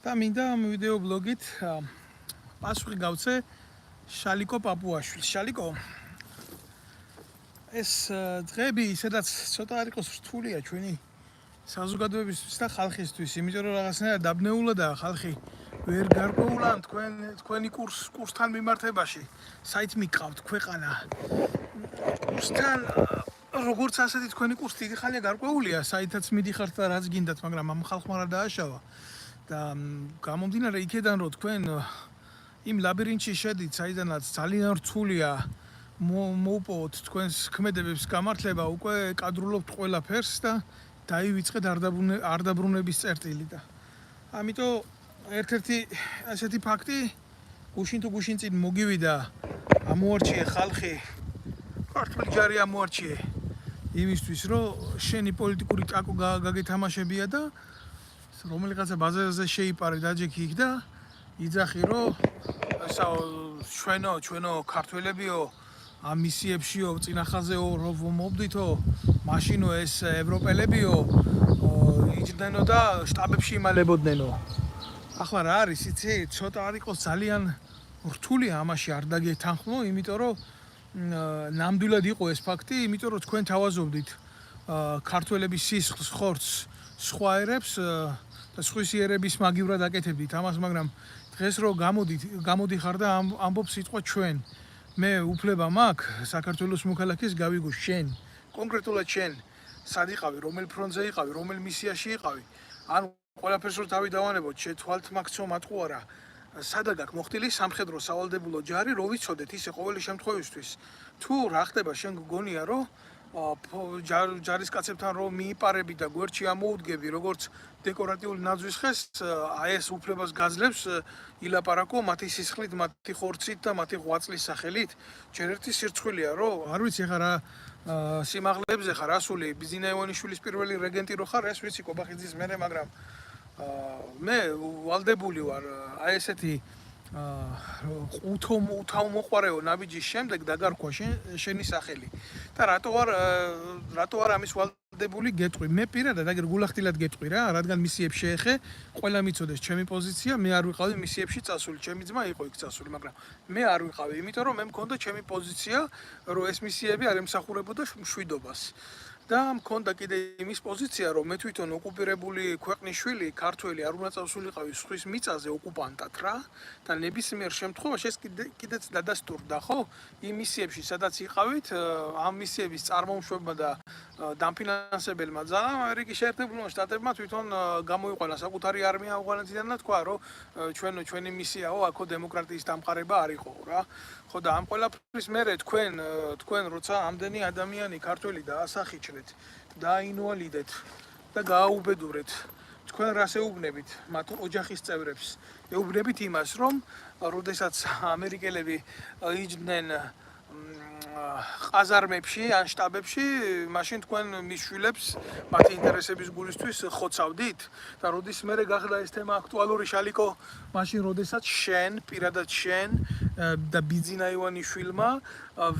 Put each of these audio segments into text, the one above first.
და მინდა ამ ვიდეო ბლოგით პასუხი გავცე შალიკო პაპუაშვილს. შალიკო, ეს დღეები სადაც ცოტა არ იყოს რთულია ჩვენი საზოგადოებისთვის და ხალხისთვის, იმიტომ რომ რაღაცნაირად დაბნეულადაა ხალხი ვერ გარკვეულა თქვენი კურსთან მიმართებაში. საით მიყავთ ქვეყანა კურსთან, როგორც ასეთი თქვენი კურსი დიდი ხანია გარკვეულია, საითაც მიდიხართ და რაც გინდათ, მაგრამ ამ ხალხმა რა დააშავა. და გამომდინარე იქედან რომ თქვენ იმ ლაბირინთში შედით, საიდანაც ძალიან რთულია მოუპოვოთ თქვენს ქმედებებს გამართლება, უკვე კადრულობთ ყველაფერს და დაივიწყეთ არ დაბრუნების წერტილი და ამიტომ ერთ-ერთი ასეთი ფაქტი გუშინ თუ გუშინ წინ მოგივიდა, ამოარჩიე ხალხი, ქართული ჯარი ამოარჩიე იმისთვის, რომ შენი პოლიტიკური ტაკო გაგეთამაშებია და რომელიღაცა ბაზარზე შეიპარე დაჯექი იქ და იძახი, რომ ჩვენო ქართველებიო ამ მისიებშიო წინახაზეო რომ მოვდითო, მაშინო ეს ევროპელებიო იჯდნენო და შტაბებში იმალებოდნენო. ახლა რა არის, იცი, ცოტა არ იყოს ძალიან რთულია ამაში არ დაგეთანხმო, იმიტომ რომ ნამდვილად იყო ეს ფაქტი, იმიტომ რომ თქვენ თავაზობდით ქართველების სისხლს, ხორცს, სხვა ერებს და სხვის ერების მაგივრად აკეთებდით ამას, მაგრამ დღეს რო გამოდიხარ და ამბობ სიტყვა ჩვენ. მე უფლება მაქვს საქართველოს მოქალაქეს გავიგო შენ, კონკრეტულად შენ, სად იყავი, რომელ ფრონტზე იყავი, რომელ მისიაში იყავი, ან ყველაფერს რო თავი დავანებოთ, შეთვალთ მაგცო მატყუ არა. სადა გაქვს მოხდილი სამხედრო სავალდებულო ჯარი, რო ვიცოდეთ ისე ყოველი შემთხვევისთვის. თუ რა ხდება, შენ გგონია, რომ ჯარისკაცებთან რომ მიიპარები და გვერდში ამოუდგები, როგორც დეკორატიული ნაძვის ხეს, აი ეს უფლებას გაძლევს ილაპარაკო მათი სისხლით, მათი ხორცით და მათი ღვაწლის სახელით. ჯერ ერთი სირცხვილია, რომ არ ვიცი ხა რა სიმაღლეებზე ხარ ასული, ბიზინა ივანიშვილის პირველი რეგენტი რო ხარ, ეს ვიცი კობახიძის მერე, მაგრამ მე ვალდებული ვარ აი ესეთი უთავმოყვარეო ნაბიჯის შემდეგ დაგარქვა შენი სახელი. და რატო არ ამის ვალდებული გეტყვი? მე პირადად აგერ გულახდილად გეტყვი რა, რადგან მისიებს შეეხე, ყველა მიცოდეს ჩემი პოზიცია, მე არ ვიყავი მისიებში წასული, ჩემი ძმა იყო იქ წასული, მაგრამ მე არ ვიყავი, იმიტომ რომ მე მქონდა ჩემი პოზიცია, რომ ეს მისიები არ ემსახურებოდა მშვიდობას. და მქონდა კიდე იმის პოზიცია, რომ მე თვითონ ოკუპირებული ქვეყნის შვილი, ქართველი არ უნდა წავსულიყავი სხვის მიწაზე ოკუპანტად რა და ნებისმიერ შემთხვევაში ეს კიდეც დადასტურდა, ხო? იმ მისიებში, სადაც იყავით, ამ მისიების წარმოუშვებმა და დამფინანსებელმა ძალამ ამერიკის შეერთებულმა შტატებმა თვითონ გამოიყვანა საკუთარი არმია ავღანეთიდან და თქვა, რომ ჩვენი მისიაო, აქო დემოკრატიის დამყარება არ იყო რა. ხო და ამ ყველაფრის მერე თქვენ როცა ამდენი ადამიანი ქართველი დაასახიჩრეთ, დააინვალიდეთ და გააუბედურეთ, თქვენ რას ეუბნებით მათ ოჯახის წევრებს? ეუბნებით იმას, რომ როდესაც ამერიკელები იჯდნენ ყაზარმებში ან შტაბებში, მაშინ თქვენ მის შვილებს მათი ინტერესების გულისთვის ხოცავდით და როდის მერე გახდა ეს თემა აქტუალური, შალიკო, მაშინ როდესაც შენ, პირადად შენ და ბიძინა ივანიშვილმა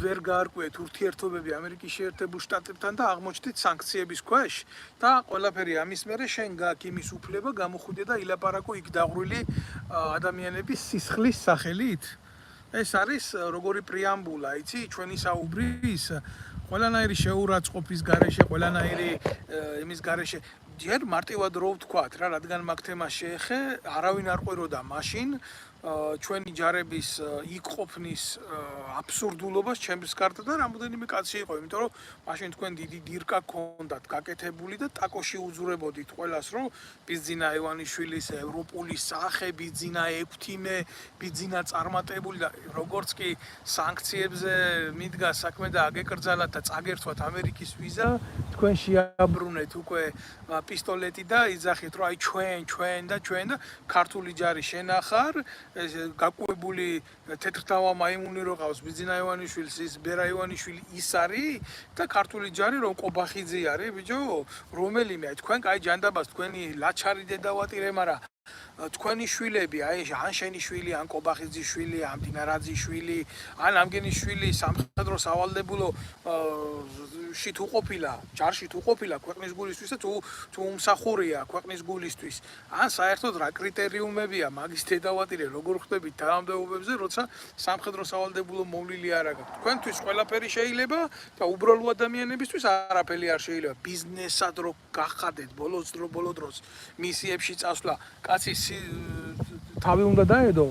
ვერ გაარკვიეთ ურთიერთობები ამერიკის შეერთებულ შტატებთან და აღმოჩნდით სანქციების ქვეშ და ყველაფერი ამის მერე შენ გააქვს იმის უფლება გამოხვიდე და ილაპარაკო იქ დაღვრილი ადამიანების სისხლის სახელით. ეს არის როგორი პრეამბულა, იცი, ჩვენი საუბრის ყველანაირი შეურაცხყოფის გარეშე, ყველანაირი იმის გარეშე. ჯერ მარტივად რო ვთქვათ რა, რადგან მაგ თემას შეეხე, არავინ არ ყვიროდა მაშინ ჩვენი ჯარების იქ ყოფნის აბსურდულობას ჩემს გარდა და რამოდენიმე კაცი იყო, იმიტომ რომ მაშინ თქვენ დიდი დირკა გქონდათ გაკეთებული და ტაკოში უძურებოდით ყველას, რომ ბიძინა ივანიშვილის ევროპული სახე, ბიძინა ექვთიმე, ბიძინა წარმატებული და როგორც კი სანქციებზე მიდგა საქმე და აგეკრძალათ და წაგერთვათ ამერიკის ვიზა, თქვენ შეაბრუნეთ უკვე პისტოლეტი და იძახით, რომ აი ჩვენ და ქართული ჯარი შენახარ, გაკუებული თეთრთავა მაიმუნი რო ყავს ბიძინა ივანიშვილს, ის ბერა ივანიშვილი ის არის და ქართული ჯარი რომ კობახიძე არის, ბიჭო, რომელიმე თქვენ კაი ჯანდაბას თქვენი ლაჩარი დედავატირე, მაგრამ თქვენი შვილები, აი ან შენი შვილი, ან კობახიძის შვილი, ან დინარაძის შვილი, ან ამგენის შვილი სამხედრო სავალდებულო ში თუ ყოფილა, ჯარში თუ ყოფილა ქვეყნის გულისთვის და თუ უმსახურია ქვეყნის გულისთვის, ან საერთოდ რა კრიტერიუმებია მაგის დედავატირე როგორ ხდებით თანამდებობებზე, როცა სამხედრო სავალდებულო მოვლილი არ აქვს. თქვენთვის ყველაფერი შეიძლება და უბრალო ადამიანებისთვის არაფერი არ შეიძლება. ბიზნესად რო გახადეთ ბოლო დროს მისიებში წასვლა, კაცი თავი უნდა დაედო,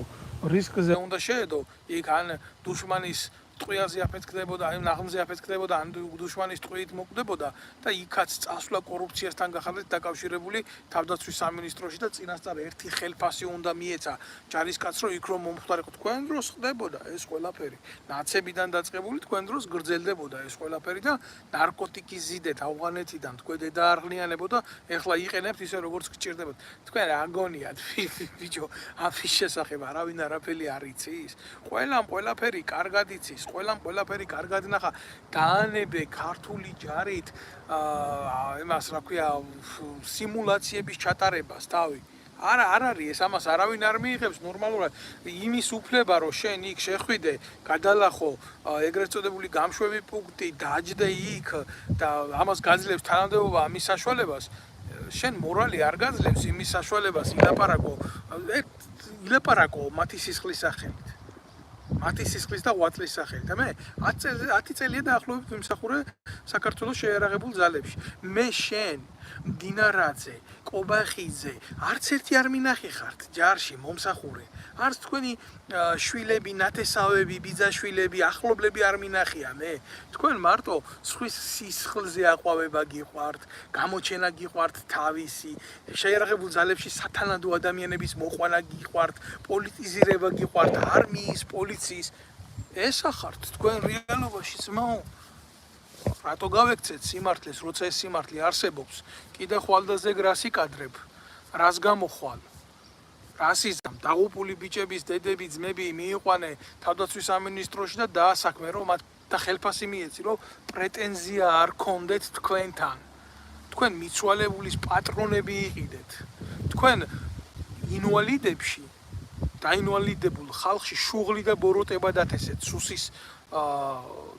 რისკზე უნდა შეედო, იქ ან დუშმანის ტყვიაზე აფეთქდებოდა, ან ნაღმზე აფეთქდებოდა, ან დუშმანის ტყვიით მოკვდებოდა და იქაც წასვლა კორუფციასთან გახადეთ დაკავშირებული თავდაცვის სამინისტროში და წინასწარ ერთი ხელფასი უნდა მიეცა ჯარისკაცს რომ იქ რომ მომხდარიყო. თქვენ დროს ხდებოდა ეს ყველაფერი. ნაცებიდან დაწყებული თქვენ დროს გრძელდებოდა ეს ყველაფერი და ნარკოტიკის ზიდეთ ავღანეთიდან თქვენ დედაარღლიანებოდა, ეხლა იყენებთ ისე როგორც გჭირდებათ. თქვენ რა გონიათ ბიჭო, ამის შესახებ არავინ არაფერი არ იცის. ყველაფერი კარგად იცის. ყველაფერი კარგად ნახა დაანებე ქართული ჯარით იმას რა ქვია სიმულაციების ჩატარებას თავი არ არის ეს ამას არავინ არ მიიღებს ნორმალურად იმის უფლება რომ შენ იქ შეხვიდე გადალახო ეგრეთ წოდებული გამშვები პუნქტი დაჯდე იქ და ამას გაძლევს თანამდებობა ამის საშუალებას შენ მორალი არ გაძლევს იმის საშუალებას ილაპარაკო მათი სისხლის სახელით მათი სისხლის და ღვაწლის სახელით. მე 10 წელია დაახლოებით ვიმსახურე საქართველოს შეიარაღებულ ძალებში. მე შენ, დინარაძე, კობახიძე, არც ერთი არ მინახე ხართ ჯარში მომსახურე. არც თქვენი შვილები, ნათესავები, ბიძაშვილები, ახლობლები არ მინახია მე. თქვენ მარტო სხვის სისხლზე აყვავება გიყვართ, გამოჩენა გიყვართ თავისი, შეიარაღებულ ძალებში სათანადო ადამიანების მოყვანა გიყვართ, პოლიტიზირება გიყვართ, არმიის, პოლიციის. ესა ხართ თქვენ რეალობაში ძმაო. რატო გავექცეთ სიმართლეს, როცა ეს სიმართლე არსებობს, კიდე ხვალდაზე რას იკადრებ, რას გამოხვალ. რასიზმ დაღუპული ბიჭების დედები ძმები მიიყვანე თავდაცვის სამინისტროში და დაასაქმე რომ მათ და ხელფასი მიეცი რომ პრეტენზია არ გქონდეთ თქვენთან თქვენ მიცვალებულის პატრონები იყიდეთ თქვენ ინვალიდებში დაინვალიდებულ ხალხში შუღლი და ბოროტება დათესეთ სუსის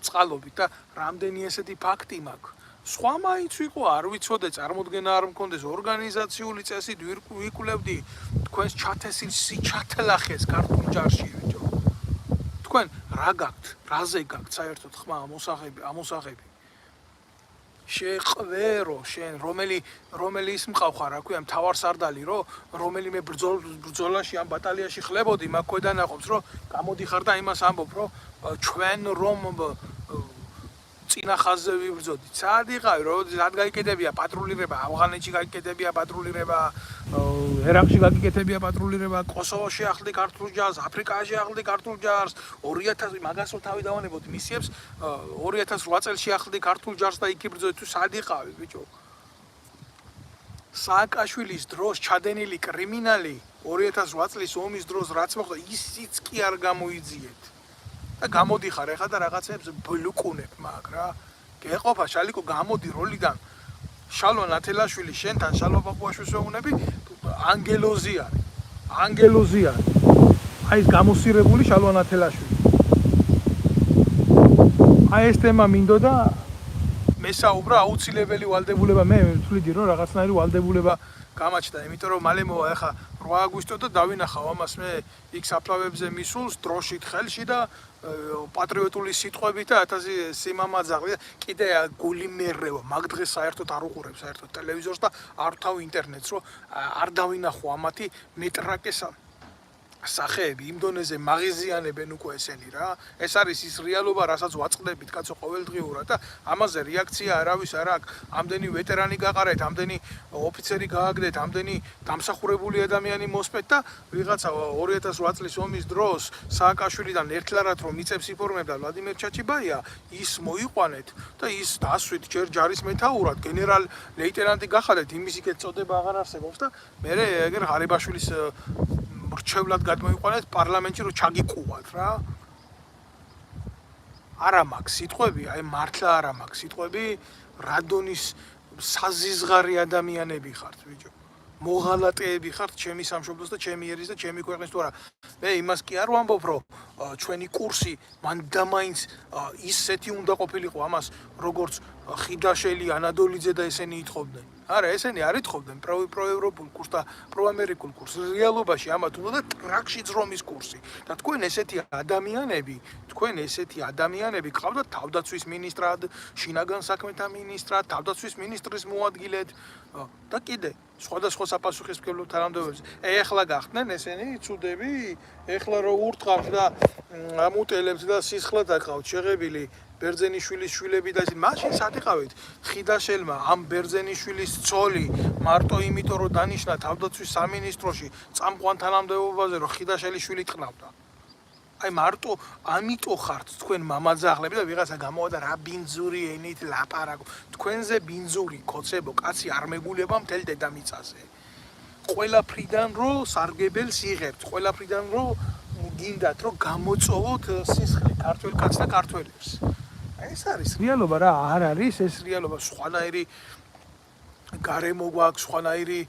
წყალობით და რამდენი ესეთი ფაქტი მაქვს სხვა მაინც ვიყო არ ვიცოდე წარმოდგენა არ მქონდეს ორგანიზაციული წესით ვიკვლევდი თქვენს ჩათესილ სიჩათლახეს ქართულ ჯარში ბიჭო თქვენ რა გაქვთ რაზე გაქვთ საერთოდ ხმა ამოსაღები შეყვერო შენ რომელი ის მყავხარ რა ქვია მთავარსარდალი რომელიმე ბრძოლაში ამ ბატალიაში ხლებოდი მაგ ქვედანაყოფს რომ გამოდიხარ და იმას ამბობ რომ ჩვენ რომ წინახაზზე ვიბრძოდით. სად იყავი, როდის გაიკეთებია პატრულირება, ავღანეთში გაიკეთებია პატრულირება, ერაყში გაიკეთებია პატრულირება, კოსოვოში ახლდი ქართულ ჯარს, აფრიკაში ახლდი ქართულ ჯარს, 2000 მაგას რო თავი დავანებოთ მისიებს, 2008 წელში ახლდი ქართულ ჯარს და იქ იბრძოდით, თუ სად იყავი, ბიჭო? სააკაშვილის დროს ჩადენილი კრიმინალი 2008 წლის ომის დროს რაც მოხდა, ისიც კი არ გამოიძიეთ. და გამოდიხარ ეხლა და რაღაცებს ბლუკუნებ მაგ რა გეყოფა შალიკო გამოდი როლიდან შალვა ნათელაშვილი შენთან შალვა პაპუაშვილს ვეუბნები ანგელოზი არის აი ეს გამოსირებული შალვა ნათელაშვილი აი ეს თემა მინდოდა მესაუბრა აუცილებელი ვალდებულება მე ვთვლიდი რომ რაღაცნაირი ვალდებულება გამაჩნდა იმიტომ რომ მალე მოვა ეხლა 8 აგვისტო და დავინახავ ამას მე იქ საფლავებზე მისულს დროშით ხელში და პატრიოტული სიტყვებით და 1000 სიმამაძაღლი და კიდე გული მერევა მაგ დღეს საერთოდ არ უყურებ საერთოდ ტელევიზორს და არ თავ ინტერნეტს რომ არ დავინახო ამათი მეტრაკეს სახეები იმ დონეზე მაღიზიანებენ უკვე ესენი რა ეს არის ის რეალობა რასაც ვაწყდებით კაცო ყოველდღიურად და ამაზე რეაქცია არავის არ აქვს ამდენი ვეტერანი გაყარეთ ამდენი ოფიცერი გააგდეთ ამდენი დამსახურებული ადამიანი მოსპეთ და ვიღაცა 2008 წლის ომის დროს სააკაშვილიდან ერთლარად რომ მიწებს იფორმებდა ვლადიმერ ჩაჩიბაია ის მოიყვანეთ და ის დასვით ჯერ ჯარის მეთაურად გენერალ ლეიტენანტი გახადეთ იმის იქეთ წოდება აღარ არსებობს და მე ეგერ ღარიბაშვილის რჩევლად გადმოიყვანეთ პარლამენტში რომ ჩაგიყუათ რა არა მაქვს სიტყვები აი მართლა არა მაქვს სიტყვები რადონის საზიზღარი ადამიანები ხართ ბიჭო მოღალატეები ხართ ჩემი სამშობლოს და ჩემი ერის და ჩემი ქვეყნის თუ არა. მე იმას კი არ ვამბობ, რომ ჩვენი კურსი მანდამაინც ისეთი უნდა ყოფილიყო ამას, როგორც ხიდაშელი, ანადოლიძე და ესენი ითხოვდნენ. არა, ესენი არ ითხოვდნენ პროევროპულ კურსს და პროამერიკულ კურსს. რეალობაში ამათ უნდა ტრაქში ძრომის კურსი. და თქვენ ესეთი ადამიანები გყავდათ თავდაცვის მინისტრად, შინაგან საქმეთა მინისტრად, თავდაცვის მინისტრის მოადგილედ და კიდე სხვადასხვა საპასუხისმგებლო თანამდებობებს. ეხლა გახდნენ ესენი ცუდები, ეხლა რო ურთხავთ და ამუტელებთ და სისხლად აკავთ შეღებილი ბერძენიშვილის შვილები და მაშინ სად იყავით? ხიდაშელმა ამ ბერძენიშვილის ცოლი მარტო იმიტომ რომ დანიშნა თავდაცვის სამინისტროში წამყვან თანამდებობაზე რომ ხიდაშელის შვილი ტყნავდა. აი მარტო ამიტომ ხართ თქვენ მამაძაღლები და ვიღაცა გამოვიდა რა ბინძური ენით ლაპარაკო. თქვენზე ბინძური კოცებო კაცი არ მეგულება მთელ დედამიწაზე. ყველაფრიდან რო სარგებელს იღებთ, ყველაფრიდან რო გინდათ რომ გამოწოვოთ სისხლი ქართველ კაცს და ქართველებს. ეს არის რეალობა რა, არ არის ეს რეალობა, სხვანაირი გარემო გვაქვს, სხვანაირი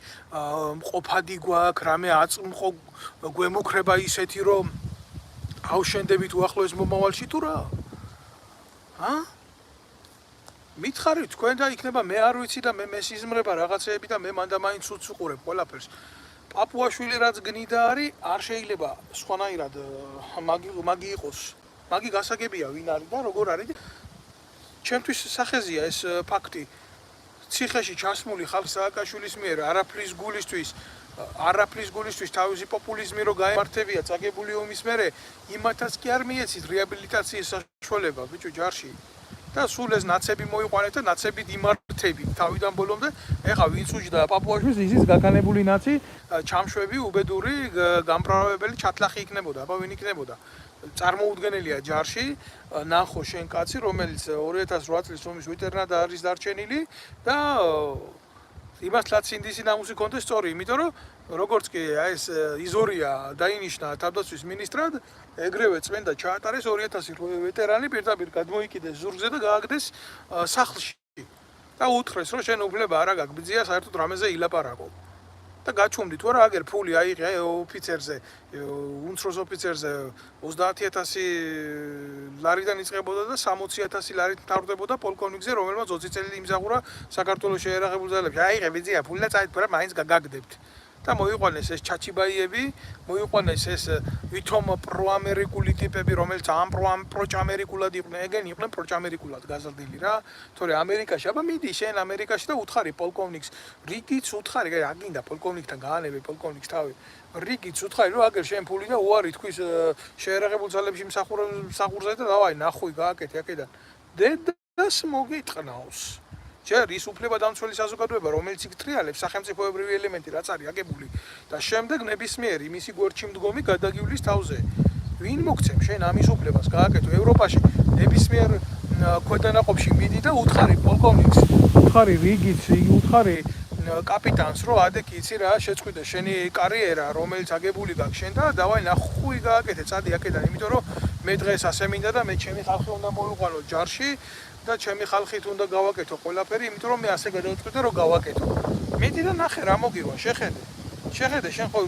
მყოფადი გვაქვს, რამე აწმყო გვემუქრება ისეთი რომ ავშენდებით უახლოეს მომავალში თუ რა? მითხარით თქვენ და იქნება მე არ ვიცი და მე მესიზმრება რაღაცეები და მე მანდა მაინც უც უყურებ ყველაფერს. პაპუაშვილი რაც გნიდა არის, არ შეიძლება სხვანაირად მაგი იყოს. მაგი გასაგებია ვინ არის და როგორ არის. ჩემთვის სახეზია ეს ფაქტი. ციხეში ჩასმული ხალხ სააკაშვილის მიერ არაფრის გულისთვის თავისი პოპულიზმი რო გაემართებია წაგებული ომის მერე, იმათაც კი არ მიეცით რეაბილიტაციის საშუალება ბიჭო ჯარში. და სულ ეს ნაცები მოიყვანეთ და ნაცებით იმართები თავიდან ბოლომდე. ეხა ვინც უჯდა პაპუაშვილს ისიც გაკანებული ნაცი, ჩამშვები, უბედური, გამправებელი ჩათლახი იქნებოდა, აბა ვინ იქნებოდა? წარმოუდგენელია ჯარში, ნახო შენ კაცი, რომელიც 2008 წლის ომის ვეტერნად არის დარჩენილი და იმათლაც ინდისი ნამუსი კონდეს სწორი, იმიტომ რომ როგორც კი ეს იზორია დაინიშნა თავდაცვის მინისტრად, ეგრევე წმენდა ჩაატარეს 2000 ვეტერანი პირდაპირ გადმოიკიდეს ზურგზე და გააგდეს სახლში. და უთხრეს რომ შენ უფლება არა გაგბძია საერთოდ რამეზე ილაპარაკო. და გაჩუმდი თუ არა აგერ ფული აიღე ოფიცერზე, უმცროს ოფიცერზე 30000 ლარიდან იწყებოდა და 60000 ლარით მთავრდებოდა პოლკოვნიკზე, რომელმაც 20 წელი იმზაღურა საქართველოს შეერაღებულ ძალებში. აიღე ბიძია ფული და წაით ფერა მაინც გაგაგდებთ. და მოიყვანეს ეს ჩაჩიბაიები, მოიყვანეს ეს ვითომ პროამერიკული ტიპები, რომელიც ამ პროჭამერიკულად იყვნენ, ეგენ იყვნენ პროჭამერიკულად გაზრდილი რა. თორე ამერიკაში, აბა მიდი შენ ამერიკაში და უთხარი პოლკოვნიკს, რიგიც უთხარი, რა გინდა პოლკოვნიკთან გაანებე პოლკოვნიკს თავი. რიგიც უთხარი რომ აგერ შენ ფული და უარი თქვის შეერაღებულ ძალებში მსახურზე და დავაი ნახვი გააკეთე აქედან. დედას მოგიტყნავს. ჯერ ის უფლება დამცველი საზოგადოება, რომელიც იკტრიალებს სახელმწიფოებრივი ელემენტი, რაც არის აგებული და შემდეგ ნებისმიერი მისი გვერდში მდგომი გადაგივლის თავზე. ვინ მოგცემ შენ ამის უფლებას გააკეთო ევროპაში ნებისმიერ ქვედანაყოფში მიდი და უთხარი პოლკოვნიკს, უთხარი რიგიც, უთხარი კაპიტანს, რომ ადეკი იცი რა შეწყვიტე შენი კარიერა, რომელიც აგებული გაქვს შენ და დავაი ნახვი გააკეთე, წადი აქედან, იმიტომ რომ მე დღეს ასე მინდა და მე ჩემი ხალხი უნდა მოვიყვანო ჯარში. და ჩემი ხალხით უნდა გავაკეთო ყველაფერი, იმიტომ რომ მე ასე გადავწყვიტე რომ გავაკეთო. მიდი და ნახე რა მოგივა, შეხედე. შეხედე, შენ ხო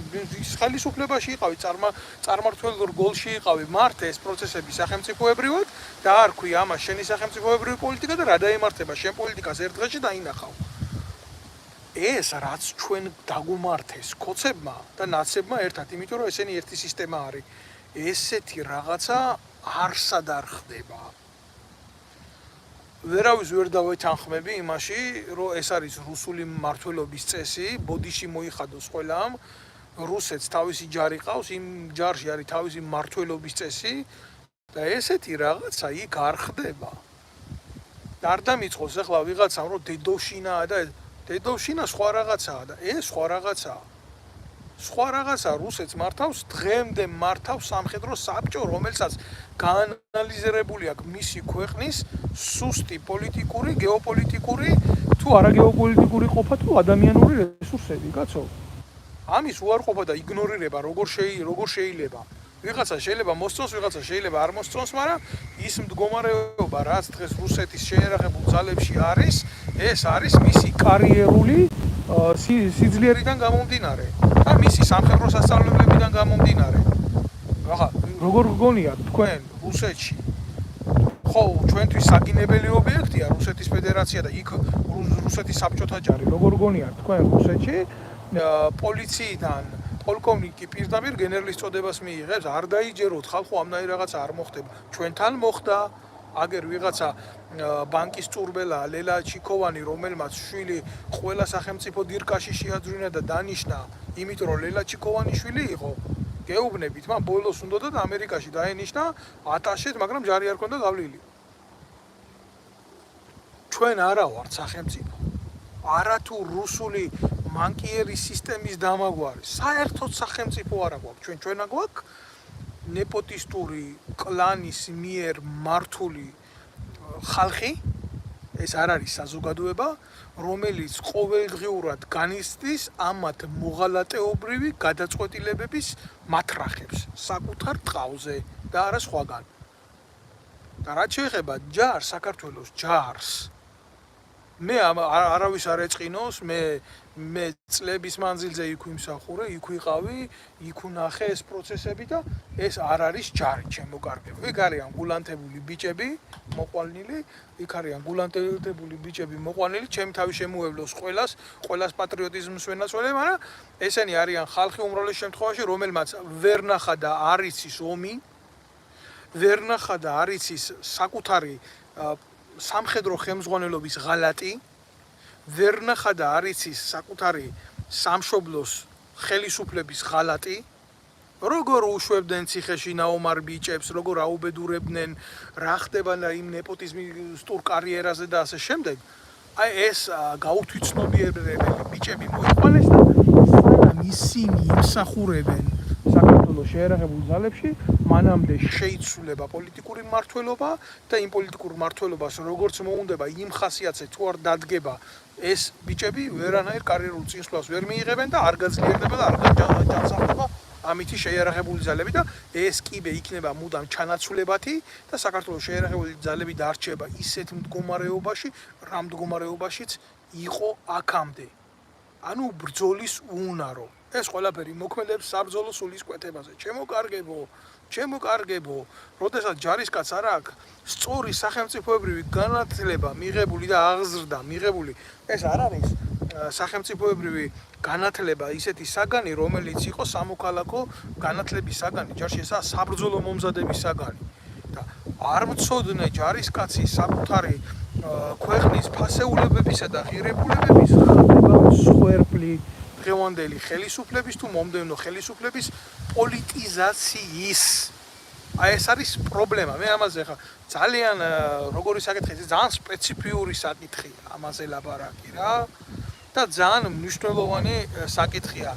ხელისუფლებაში იყავი, წარმართველ რგოლში იყავი, მართე ეს პროცესები სახელმწიფოებრივად და არ ქვია ამას შენი სახელმწიფოებრივი პოლიტიკა და რა დაემართება შენ პოლიტიკას ერთ დღეში დაინახავ. ეს რაც ჩვენ დაგუმართეს კოცებმა და ნაცებმა ერთად, იმიტომ რომ ესენი ერთი სისტემა არის. ესეთი რაღაცა არსად არ ხდება. ვერავის ვერ დავეთანხმები იმაში, რომ ეს არის რუსული მმართველობის წესი, ბოდიში მოიხადოს ყველამ, რუსეთს თავისი ჯარი ყავს, იმ ჯარში არის თავისი მმართველობის წესი და ესეთი რაღაცა იქ არ ხდება. არ დამიწყოს ახლა ვიღაცამ რომ დედოვშინაა და დედოვშინა სხვა რაღაცაა და ეს სხვა რაღაცაა. სხვა რაღაცა რუსეთს მართავს, დღემდე მართავს სამხედრო საბჭო, რომელსაც გაანალიზირებული აქვს მისი ქვეყნის სუსტი პოლიტიკური, გეოპოლიტიკური თუ არაგეოპოლიტიკური ყოფა თუ ადამიანური რესურსები, კაცო. ამის უარყოფა და იგნორირება როგორ შეიძლება. ვიღაცა შეიძლება მოსწონს, ვიღაცა შეიძლება არ მოსწონს, მაგრამ ის მდგომარეობა, რაც დღეს რუსეთის შეერაღებულ ძალებში არის, ეს არის მისი კარიერული სიძლიერიდან გამომდინარე და მისი სამხედრო სასწავლებლებიდან გამომდინარე. ახლა როგორ გგონიათ თქვენ რუსეთში ხო ჩვენთვის საგინებელი ობიექტია რუსეთის ფედერაცია და იქ რუსეთის საბჭოთა ჯარი როგორ გგონიათ თქვენ რუსეთში პოლიციიდან პოლკოვნიკი პირდაპირ გენერლის წოდებას მიიღებს არ დაიჯეროთ ხალხო ამნაირი რაღაცა არ მოხდება ჩვენთან მოხდა აგერ ვიღაცა ბანკის წურბელა ლელა ჩიქოვანი რომელმაც შვილი ყველა სახელმწიფო დირკაში შეაძვინა და დანიშნა იმიტომ რომ ლელა ჩიქოვანი შვილი იყო გეუბნებით მან ბოლოს უნდოდა ამერიკაში დაენიშნა ატაშეთ მაგრამ ჯარი არ ქონდა გავლილი ჩვენ არა ვართ სახელმწიფო არათუ რუსული მანკიერი სისტემის დამაგვარი საერთოდ სახელმწიფო არა გვაქვს ჩვენა გვაქვს ნეპოტისტური კლანის მიერ მართული ხალხი ეს არ არის საზოგადოება რომელიც ყოველდღიურად განიცდის ამათ მოღალატეობრივი გადაწყვეტილებების მათრახებს საკუთარ ტყავზე და არა სხვაგან და რაც შეეხება ჯარს საქართველოს ჯარს მე არავის არ ეწყინოს მე წლების მანძილზე იქ ვიმსახურე იქ ვიყავი იქ ვნახე ეს პროცესები და ეს არ არის ჯარი ჩემო კარგებო იქ არიან გულანთებული ბიჭები მოყვალნილი იქ არიან გულანთებული ბიჭები მოყვალნილი ჩემი თავი შემოევლოს ყველას პატრიოტიზმს ვენაცვალე მაგრამ ესენი არიან ხალხი უმრავლეს შემთხვევაში რომელმაც ვერ ნახა და არ იცის ომი ვერ ნახა და არ იცის საკუთარი სამხედრო ხელმძღვანელობის ღალატი ვერ ნახა და არ იცის საკუთარი სამშობლოს ხელისუფლების ღალატი როგორ უშვებდნენ ციხეში ნაომარ ბიჭებს როგორ აუბედურებდნენ რა ხდება იმ ნეპოტიზმისტურ კარიერაზე და ასე შემდეგ აი ეს გაუთვითცნობიერებელი ბიჭები მოიყვანეს და სანამ ისინი იმსახურებენ საქართველოს შეერაღებულ ძალებში მანამდე შეიცვლება პოლიტიკური მმართველობა და იმ პოლიტიკურ მმართველობას როგორც მოუნდება იმ ხასიათზე თუ არ დადგება ეს ბიჭები ვერანაირ კარიერულ წინსვლას ვერ მიიღებენ და არ გაძლიერდება და არ განსახდება ამითი შეიარაღებული ძალები და ეს კიბე იქნება მუდამ ჩანაცვლებათი და საქართველოს შეიარაღებული ძალები დარჩება ისეთ მდგომარეობაში რა მდგომარეობაშიც იყო აქამდე ანუ ბრძოლის უნარო ეს ყველაფერი მოქმედებს საბრძოლო სულის კვეთებაზე ჩემო კარგებო როდესაც ჯარისკაცს არ აქვს სწორი სახელმწიფოებრივი განათლება მიღებული და აღზრდა მიღებული ეს არ არის სახელმწიფოებრივი განათლება ისეთი საგანი რომელიც იყო სამოქალაქო განათლების საგანი ჯარში ესაა საბრძოლო მომზადების საგანი და არ მწოდნე ჯარისკაცი საკუთარი ქვეყნის ფასეულებებისა და ღირებულებების მსხვერპლი დღევანდელი ხელისუფლების თუ მომდევნო ხელისუფლების პოლიტიზაციის აი ეს არის პრობლემა მე ამაზე ხა ძალიან როგორი საკითხია ძალიან სპეციფიური საკითხია ამაზე ლაპარაკი რა და ძალიან მნიშვნელოვანი საკითხია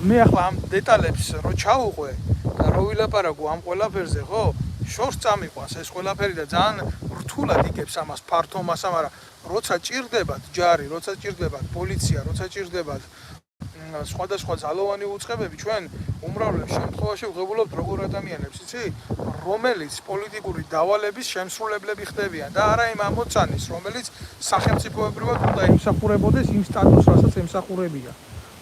მე ახლა ამ დეტალებს რო ჩავუყვე და რო ვილაპარაკო ამ ყველაფერზე ხო შორს წამიყვანს ეს ყველაფერი და ძალიან რთულად იგებს ამას ფართო მასა მაგრამ როცა ჭირდებათ ჯარი როცა ჭირდებათ პოლიცია როცა ჭირდებათ სხვადასხვა ძალოვანი უწყებები ჩვენ უმრავლეს შემთხვევაში ვღებულობთ როგორ ადამიანებს იცი რომელიც პოლიტიკური დავალების შემსრულებლები ხდებიან და არა იმ ამოცანის რომელიც სახელმწიფოებრივად უნდა იმსახურებოდეს იმ სტატუსს რასაც ემსახურებია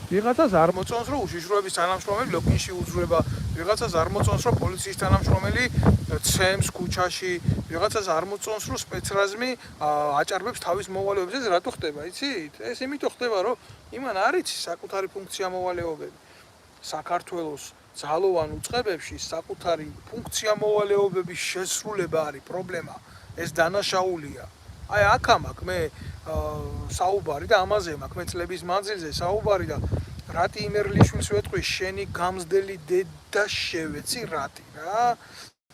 ვიღაცას არ მოწონს რომ უშიშროების თანამშრომელი ლოგინში უძვრება ვიღაცას არ მოწონს რომ პოლიციის თანამშრომელი ცემს ქუჩაში ვიღაცას არ მოწონს რომ სპეცრაზმი აჭარბებს თავის მოვალეობებს ეს რატო ხდება იცით ეს იმიტომ ხდება რომ იმან არ იცის საკუთარი ფუნქცია მოვალეობები საქართველოს ძალოვან უწყებებში საკუთარი ფუნქცია მოვალეობების შესრულება არის პრობლემა ეს დანაშაულია აი აქ მაქვს მე საუბარი და ამაზე მაქვს მე წლების მანძილზე საუბარი და რატი იმერლიშვილს ვეთქვი შენი გამზდელი დედა შევეცი რატი რა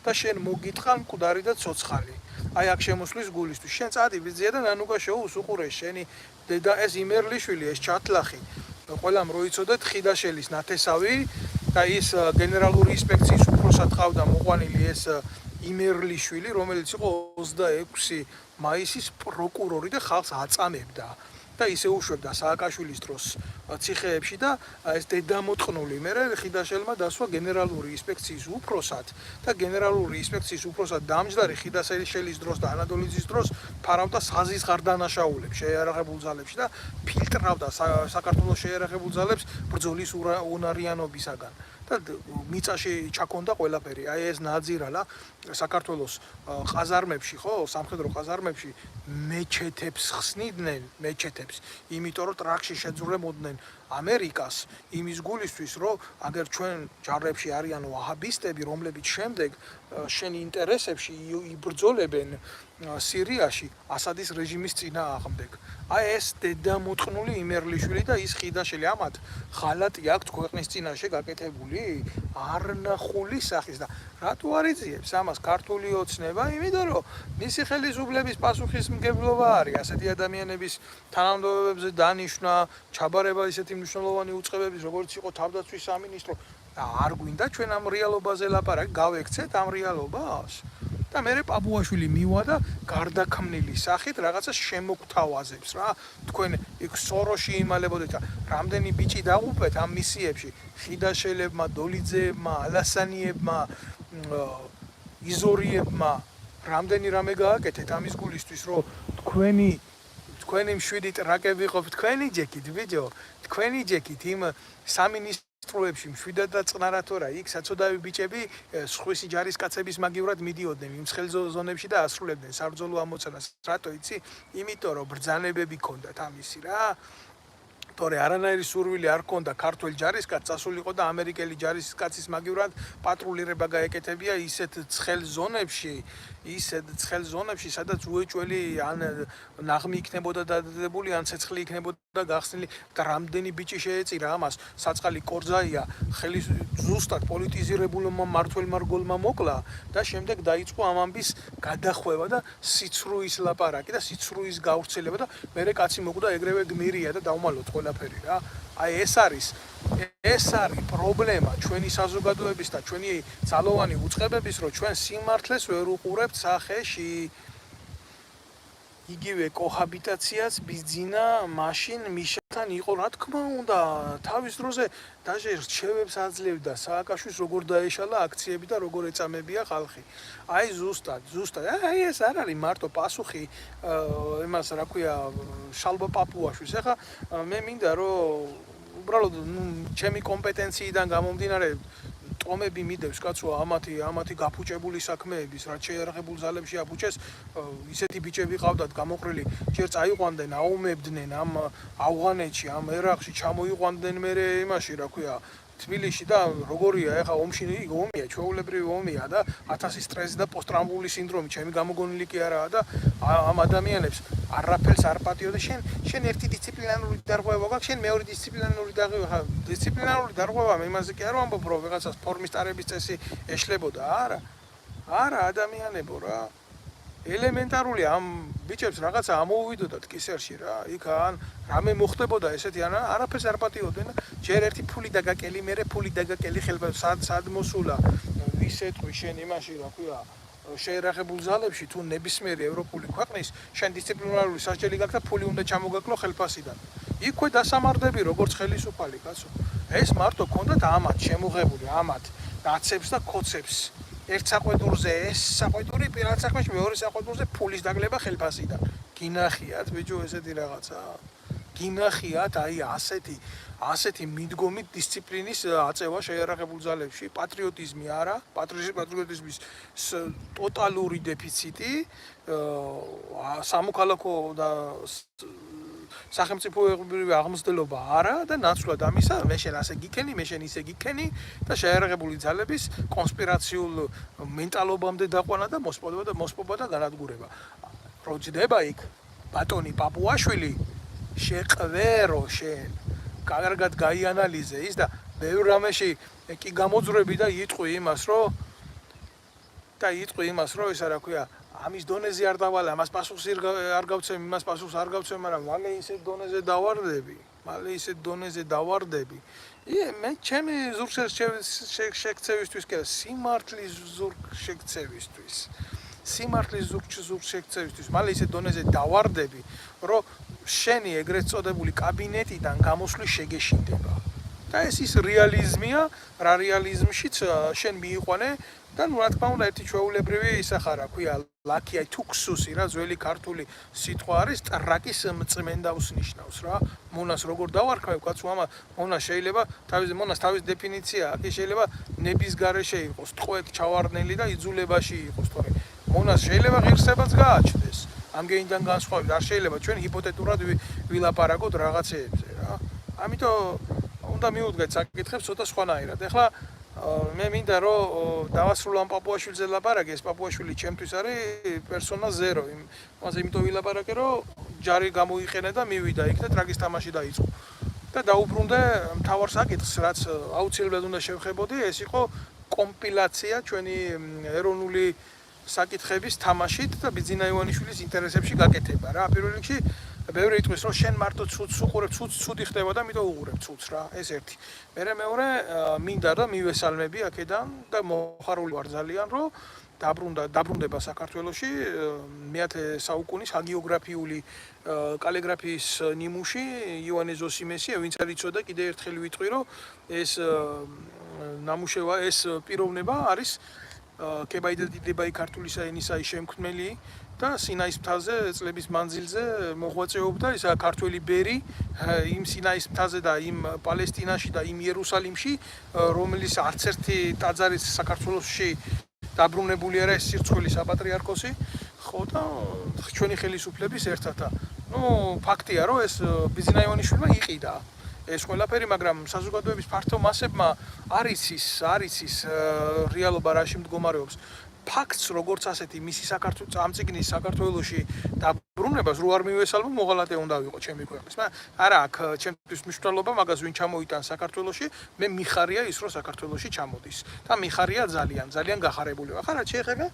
და შენ მოგიტყან მკვდარი და ცოცხალი აი აქ შემოსვლის გულისთვის შენ წადი ვიზია და ნანუკა შოუს უყურე შენი დედა ეს იმერლიშვილი ეს ჩათლახი ყველამ როიცოდეთ ხიდაშელის ნათესავი და ის გენერალური ინსპექციის უფროსად ყავდა მოყვანილი ეს იმერლიშვილი რომელიც იყო 26 მაისის პროკურორი და ხალხს აწამებდა და ისე უშვებდა სააკაშვილის დროს ციხეებში და ეს დედამოწყნული მერე ხიდაშელმა დასვა გენერალური ინსპექციის უფროსად და გენერალური ინსპექციის უფროსად დამჯდარი ხიდაშელის დროს და ანადოლიძის დროს ფარავდა საზის გარდანაშაულებს შეიარაღებულ ძალებში და ფილტრავდა საქართველოს შეიარაღებულ ძალებს ბრძოლის უნარიანობისაგან და მიწაში ჩაქონდა ყველაფერი. აი ეს ნაძირალა საქართველოს ყაზარმებში, ხო, სამხედრო ყაზარმებში მეჩეთებს ხსნიდნენ, მეჩეთებს, იმიტომ რომ ტრაქში შეძრებოდნენ ამერიკას იმის გულისთვის, რომ აგერ ჩვენ ჯარებში არიან ვაჰაბისტები, რომლებიც შემდეგ შენ ინტერესებში იბრძოლებენ სირიაში ასადის რეჟიმის წინააღმდეგ. აი ეს დედამოწყნული იმერლიშვილი და ის ხიდაშელი ამათ ხალატი აქვს ქვეყნის წინაშე გაკეთებული არნახული სახის და რატო არ იძიებს ამას ქართული ოცნება? იმიტომ რომ მისი ხელისუფლების პასუხისმგებლობა არის ასეთი ადამიანების თანამდებობებზე დანიშვნა, ჩაბარება ისეთი მნიშვნელოვანი უწყებების, როგორც იყო თავდაცვის სამინისტრო და არ გვინდა ჩვენ ამ რეალობაზე ლაპარაკი, გავექცეთ ამ რეალობას. და მე პაპუაშვილი მივა და გარდაქმნილი სახით რაღაცა შემოგთავაზებს რა. თქვენ იქ სოროში იმალებოდეთ, რამდენი ბიჭი დაღუპეთ ამ მისიებში, ხიდაშელებმა, დოლიძეებმა, ალასანიებმა, იზორიებმა, რამდენი რამე გააკეთეთ ამის გულისთვის, რომ თქვენი მშვიდი ტრაკები ყოფ თქვენი ჯეკით, ბიჭო, თქვენი ჯეკით იმ სამინისტროებში მშვიდად და წყნარად თორა იქ საცოდავი ბიჭები სხვისი ჯარისკაცების მაგივრად მიდიოდნენ იმ ცხელ ზონებში და ასრულებდნენ საბრძოლო ამოცანას. რატო იცი? იმიტომ რომ ბრძანებები ქონდათ ამისი რა. თორე არანაირი სურვილი არ ქონდა ქართულ ჯარისკაცს წასულიყო და ამერიკელი ჯარისკაცის მაგივრად პატრულირება გაეკეთებია ისეთ ცხელ ზონებში, სადაც უეჭველი ან ნაღმი იქნებოდა დადებული, ან ცეცხლი იქნებოდა გახსნილი და რამდენი ბიჭი შეეწირა ამას. საწყალი კორძაია ხელის ზუსტად პოლიტიზირებულმა მმართველმა რგოლმა მოკლა და შემდეგ დაიწყო ამ ამბის გადახვევა და სიცრუის ლაპარაკი და სიცრუის გავრცელება და მერე კაცი მოკვდა ეგრევე გმირია და დავმალოთ ყველაფერი რა. აი ეს არის პრობლემა ჩვენი საზოგადოების და ჩვენი ძალოვანი უწყებების, რომ ჩვენ სიმართლეს ვერ უყურებთ სახეში. იგივე კოჰაბიტაციაც ბიზძინა მაშინ მიშათან იყო, რა თქმა უნდა, თავის დროზე დაჟე რჩევებს აძლევდა სააკაშვილს როგორ დაეშალა აქციები და როგორ ეწამებია ხალხი. აი ზუსტად, აი ეს არ არის მარტო პასუხი იმას რა ქვია შალვა პაპუაშვილს. ეხლა მე მინდა რომ უბრალოდ ჩემი კომპეტენციიდან გამომდინარე ტომები მიდევს კაცო ამათი გაფუჭებული საქმეების, რაც შეიარაღებულ ძალებში აფუჭეს, ისეთი ბიჭები ყავდათ გამოყრილი, ჯერ წაიყვანდნენ, აუმებდნენ ამ ავღანეთში, ამ ერაყში, ჩამოიყვანდნენ მერე იმაში, რა ქვია, თბილისში და როგორია ეხა ომში ომია, ჩვეულებრივი ომია და 1000 სტრესი და პოსტტრაუმული სინდრომი, ჩემი გამოგონილი კი არაა და ამ ადამიანებს არაფერს არ პატიო და შენ ერთი დისციპლინარული დარღვევა გაქვს, შენ მეორე დისციპლინარული დარღვევა, დისციპლინარული დარღვევა იმაზე კი არ ვამბობ, რომ ვიღაცას ფორმის ტარების წესი ეშლებოდა, არა ადამიანებო რა. ელემენტარული ამ ბიჭებს რაღაცა ამოუვიდოდათ კისერში რა. იქ ან რამე მოხდებოდა ესეთი ან არაფერს არ პატიოდნენ და ჯერ ერთი ფული დაგაკელი, მერე ფული დაგაკელი ხელბა სად მოსულა ისეთვი შენ იმაში რა ქვია შეიარაღებულ ძალებში თუ ნებისმიერი ევროპული ქვეყნის შენ დისციპლინარული სასჯელი გაქვს და ფული უნდა ჩამოგაკლო ხელფასიდან. იქვე დასამარდები როგორც ხელისუფალი კაცო. ეს მარტო ქონდათ ამათ შემოღებული ამათ დაცებს და კოცებს. ერთ საყვედურზე ეს საყვედური პირად საქმეში, მეორე საყვედურზე ფულის დაგლება ხელფასიდან. გინახიათ ბიჭო ესეთი რაღაცა? გინახიათ აი ასეთი მიდგომით დისციპლინის აწევა შეიარაღებულ ძალებში, პატრიოტიზმი არა, პატრიოტიზმის ტოტალური დეფიციტი, სამოქალაქო და სახელმწიფოებრივი აღმზრდელობა არა და ნაცვლად ამისა მე შენ ასე გიქენი, მე შენ ისე გიქენი და შეიარაღებული ძალების კონსპირაციულ მენტალობამდე დაყვანა და მოსპობა და განადგურება. პროჯდება იქ ბატონი პაპუაშვილი შეყვერო შენ კარგად გაიანალიზე ის და ბევრ რამეში კი გამოძვრები და იტყვი იმას რომ ისა რა ქვია ამის დონეზე არ დავალე, ამას პასუხს არ გავცემ, იმას პასუხს არ გავცემ, მაგრამ მალე ისეთ დონეზე დავარდები. მე ჩემი ზურგშექცევისთვის კი არა, სიმართლის ზურგშექცევისთვის. მალე ისეთ დონეზე დავარდები, რომ შენი ეგრეთ წოდებული კაბინეტიდან გამოსვლის შეგეშინდება. და ეს ის რეალიზმია, რა რეალიზმშიც შენ მიიყვანე და რა თქმა უნდა ერთი ჩვეულებრივი ისახა რა ქვია ლაკია თუქსუსი რა ძველი ქართული სიტყვა არის ტრაკის მწმენდავს ნიშნავს რა მონას როგორ დავარქვევ კაცო ამა მონას შეიძლება თავის დეფინიცია აქ შეიძლება ნების გარეშე იყოს ტყვედ ჩავარდნელი და იძულებაში იყოს თორე მონას შეიძლება ღირსებაც გააჩნდეს ამგენიდან განსხვავებით არ შეიძლება ჩვენ ჰიპოთეტურად ვილაპარაკოთ რაღაცეებზე რა ამიტომ უნდა მიუდგეთ საკითხებს ცოტა სხვანაირად ეხლა მე მინდა რომ დავასრულო ამ პაპუაშვილზე ლაპარაკი ეს პაპუაშვილი ჩემთვის არის პერსონა 0 იმაზე იმიტომ ვილაპარაკე რომ ჯარი გამოიყენე და მივიდა იქ და ტრაგის თამაში დაიწყო და დაუბრუნდე მთავარ საკითხს რაც აუცილებლად უნდა შევხებოდი ეს იყო კომპილაცია ჩვენი ეროვნული საკითხების თამაშით და ბიძინა ივანიშვილის ინტერესებში გაკეთება რა პირველ რიგში ბევრი იტყვის რომ შენ მარტო ცუდს უყურებ ცუდი ხდება და მითო უყურებ ცუდს რა ეს ერთი მერე მეორე მინდა და მივესალმები აქედან და მოხარული ვარ ძალიან რომ დაბრუნდება საქართველოში მე-10 საუკუნის ჰაგიოგრაფიული კალიგრაფიის ნიმუში ივანე ზოსიმესი ვინც არ იცოდა კიდე ერთხელ ვიტყვი რომ ეს ნამუშევა ეს პიროვნება არის კებაიდედებაი ქართულისა ენისაი შემქმნელი და სინაის მთაზე წლების მანძილზე მოღვაწეობდა ისა ქართველი ბერი იმ სინაის მთაზე და იმ პალესტინაში და იმ იერუსალიმში რომელიც არც ერთი ტაძარი საქართველოში დაბრუნებული არა ეს სირცხვილი საპატრიარქოსი ხო და ჩვენი ხელისუფლების ერთად ნუ ფაქტია რომ ეს ბიძინა ივანიშვილმა იყიდა ეს ყველაფერი მაგრამ საზოგადოების ფართო მასებმა არის ის რეალობა რაში მდგომარეობს ფაქტს როგორც ასეთი მისი საქართველოს ამ წიგნის საქართველოში დაბრუნებას რო არ მივესალმო მოღალატე უნდა ვიყო ჩემი ქვეყნის არა აქ ჩემთვის მნიშვნელობა მაგას ვინ ჩამოიტან საქართველოში მე მიხარია ის რომ საქართველოში ჩამოდის და მიხარია ძალიან გახარებული ვარ ხარა შეეხება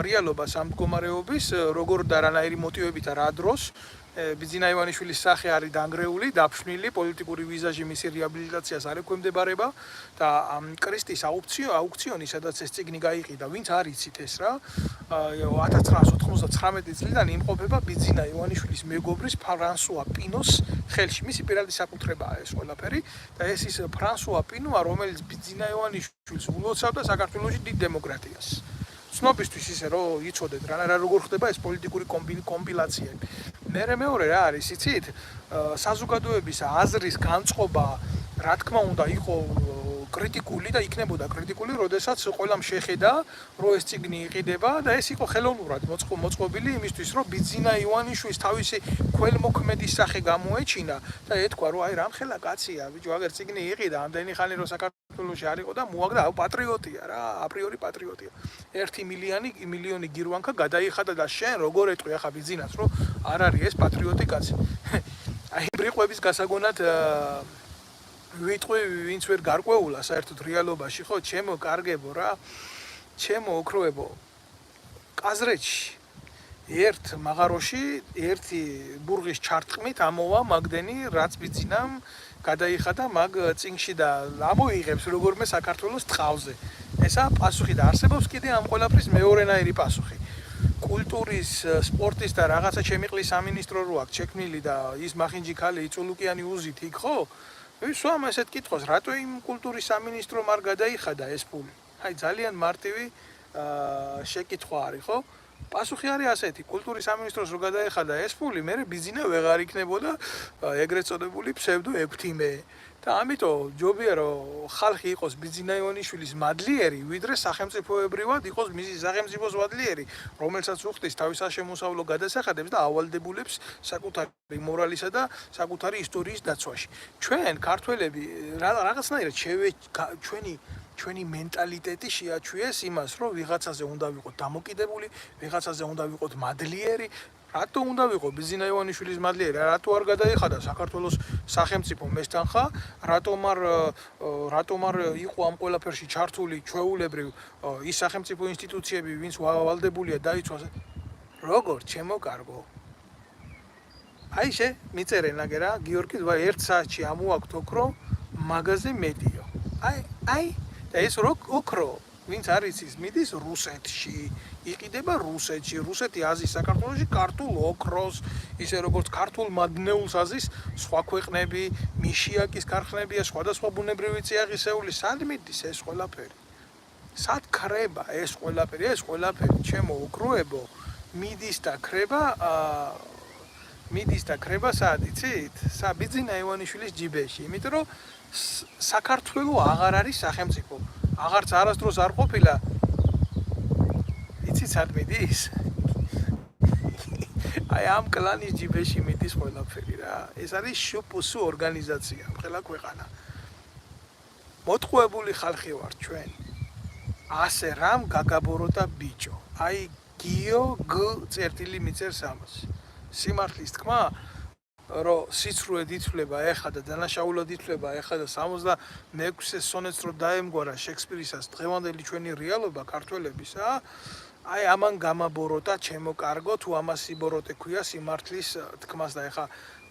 რეალობას ამ მდგომარეობის როგორ და რანაირი მოტივებით რა დროს ბიძინა ივანიშვილის სახე არის დანგრეული, დაფშვნილი, პოლიტიკური ვიზაჟი მისი რეაბილიტაციას არ ექვემდებარება და კრისტის აუქციონი, სადაც ეს წიგნი გაიყიდა, ვინც არ იცით ეს რა, 1999 წლიდან იმყოფება ბიძინა ივანიშვილის მეგობრის ფრანსუა პინოს ხელში. მისი პირადი საკუთრებაა ეს ყველაფერი და ეს ის ფრანსუა პინოა, რომელიც ბიძინა ივანიშვილს ულოცავდა საქართველოში დიდ დემოკრატიას. ცნობისთვის ისე რომ იცოდეთ რა როგორ ხდება ეს პოლიტიკური კომპილაციები. მეორე რა არის, იცით? საზოგადოების აზრის განწყობა, რა თქმა უნდა, იყო კრიტიკული და იქნებოდა კრიტიკული, როდესაც ყველამ შეხედა, რომ ეს წიგნი იყიდება და ეს იყო ხელოვნურად მოწყობილი იმისთვის, რომ ბიძინა ივანიშვილის თავისი ქველმოქმედის სახე გამოეჩინა და ეთქვა, რომ აი რამხელა კაცია, ბიჭო, აგერ წიგნი იყიდა, ამდენი ხანი რომ საქართველოში არ იყო და მოაგდა, პატრიოტია რა, აპრიორი პატრიოტია. 1 მილიონი გირვანკა გადაიხადა და შენ როგორ ეტყვი ახლა ბიძინას, რომ არ არის ეს პატრიოტი კაცი. აი ბრიყვების გასაგონად ვიტყვი ვინც ვერ გარკვეულა საერთოდ რეალობაში ხო ჩემო კარგებო რა ჩემო ოქროებო ყაზრეთში ერთ მაღაროში ერთი ბურღის ჩარტყმით ამოვა მაგდენი რაც ბიძინამ გადაიხადა მაგ წინგში და ამოიღებს როგორმე საქართველოს ტყავზე ესა პასუხი და არსებობს კიდე ამ ყველაფრის მეორენაირი პასუხი კულტურის სპორტის და რაღაცა შემიყლის სამინისტრო რო აქვს შექმნილი და ის მახინჯი ქალი იწულუკიანი უზით იქ ხო ვისვამ ესეთ კითხოს, რატო იმ კულტურის სამინისტრომ არ გადაიხადა ეს ფული? აი ძალიან მარტივი შეკითხვა არის, ხო? პასუხი არის ასეთი, კულტურის სამინისტროს რო გადაეხადა ეს ფული, მე ბიძინა ვეღარ იქნებოდა ეგრეთ წოდებული ფსევდო ექვთიმე. და ამიტომ ჯობია რომ ხალხი იყოს ბიძინა ივანიშვილის მადლიერი, ვიდრე სახელმწიფოებრივად იყოს მისი სახელმწიფოს მადლიერი, რომელსაც უხდის თავის შემოსავლო გადასახადებს და ავალდებულებს საკუთარი მორალისა და საკუთარი ისტორიის დაცვაში. ჩვენ ქართველები რაღაცნაირად ჩვენი მენტალიტეტი შეაჩვიეს იმას, რომ ვიღაცაზე უნდა ვიყოთ დამოკიდებული, ვიღაცაზე უნდა ვიყოთ მადლიერი. რატო უნდა ვიყო ბიძინა ივანიშვილის მადლიერი? რატო არ გადაიხადა საქართველოს სახელმწიფო მესტანხა? რატომ არ იყო ამ ყველაფერში ჩართული ჩვეულებრივ ის სახელმწიფო ინსტიტუციები, ვინც ვალდებულია დაიცვას? როგორ ჩემო კარგო? აი მიწერე ნაგერა გიორგი 1 საათში ამოაქვთ ოქრო მაღაზი მედიო. აი და ეს ოქრო ვინც არის ის მიდის რუსეთში, იყიდება რუსეთში, რუსეთი აზის საქართველოში ქართულ ოქროს, ისე როგორც ქართულ მადნეულს აზის სხვა ქვეყნები, მიშიაკის ქარხნებია, სხვადასხვა ბუნებრივი წიაღისეული, სად მიდის ეს ყველაფერი? სად ქრება ეს ყველაფერი, ჩემო უგროებო, მიდის და ქრება სად იცით? ბიძინა ივანიშვილის ჯიბეში, იმიტომ რომ საქართველოს აღარ არის სახელმწიფო. აღარც არასდროს არ ყოფილა. იცით სად მიდის? აი ამ კლანის ჯიბეში მიდის ყველაფერი რა. ეს არის შუპუსუ ორგანიზაცია, ყველა ქვეყანა. მოტყუებული ხალხი ვარ ჩვენ. ასე რამ გაგაბოროტა ბიჭო. აი გიო გ წერტილი მიწერს ამას. სიმართლის თქმა, რომ სიცრუე დითვლება ეხა და დანაშაულად ითვლება ეხა და 66 სონეტს რო დაემგვარა შექსპირისას დღევანდელი ჩვენი რეალობა ქართველებისა, აი ამან გამაბოროტა ჩემო კარგო, თუ ამას სიბოროტე ქვია სიმართლის თქმას და ეხა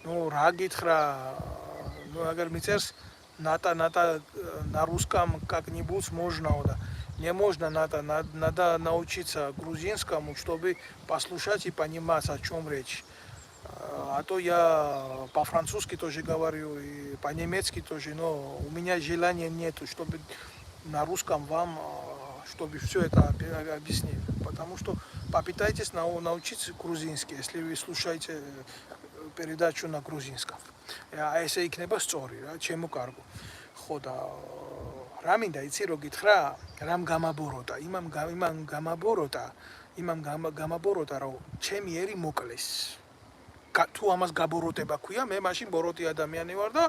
რა გითხრა, აგერ მიწერს ната на русском как-нибудь можно да не можно надо научиться грузинскому чтобы послушать и понимать о чем речь. А то я по-французски тоже говорю и по-немецки тоже, но у меня желания нету, чтобы на русском вам, чтобы все это объяснить. Потому что попытайтесь научиться грузинский, если вы слушаете передачу на грузинском. А если იქნება სწორი რა, ჩემო კარგო. ხო და რა მინდა იცი რო გითხრა, რამ გამაბოროტა, იმამ გამაბოროტა, რომ ჩემი ერი მოკლეს. თუ ამას გაბოროტება ქვია, მე მაშინ ბოროტი ადამიანი ვარ და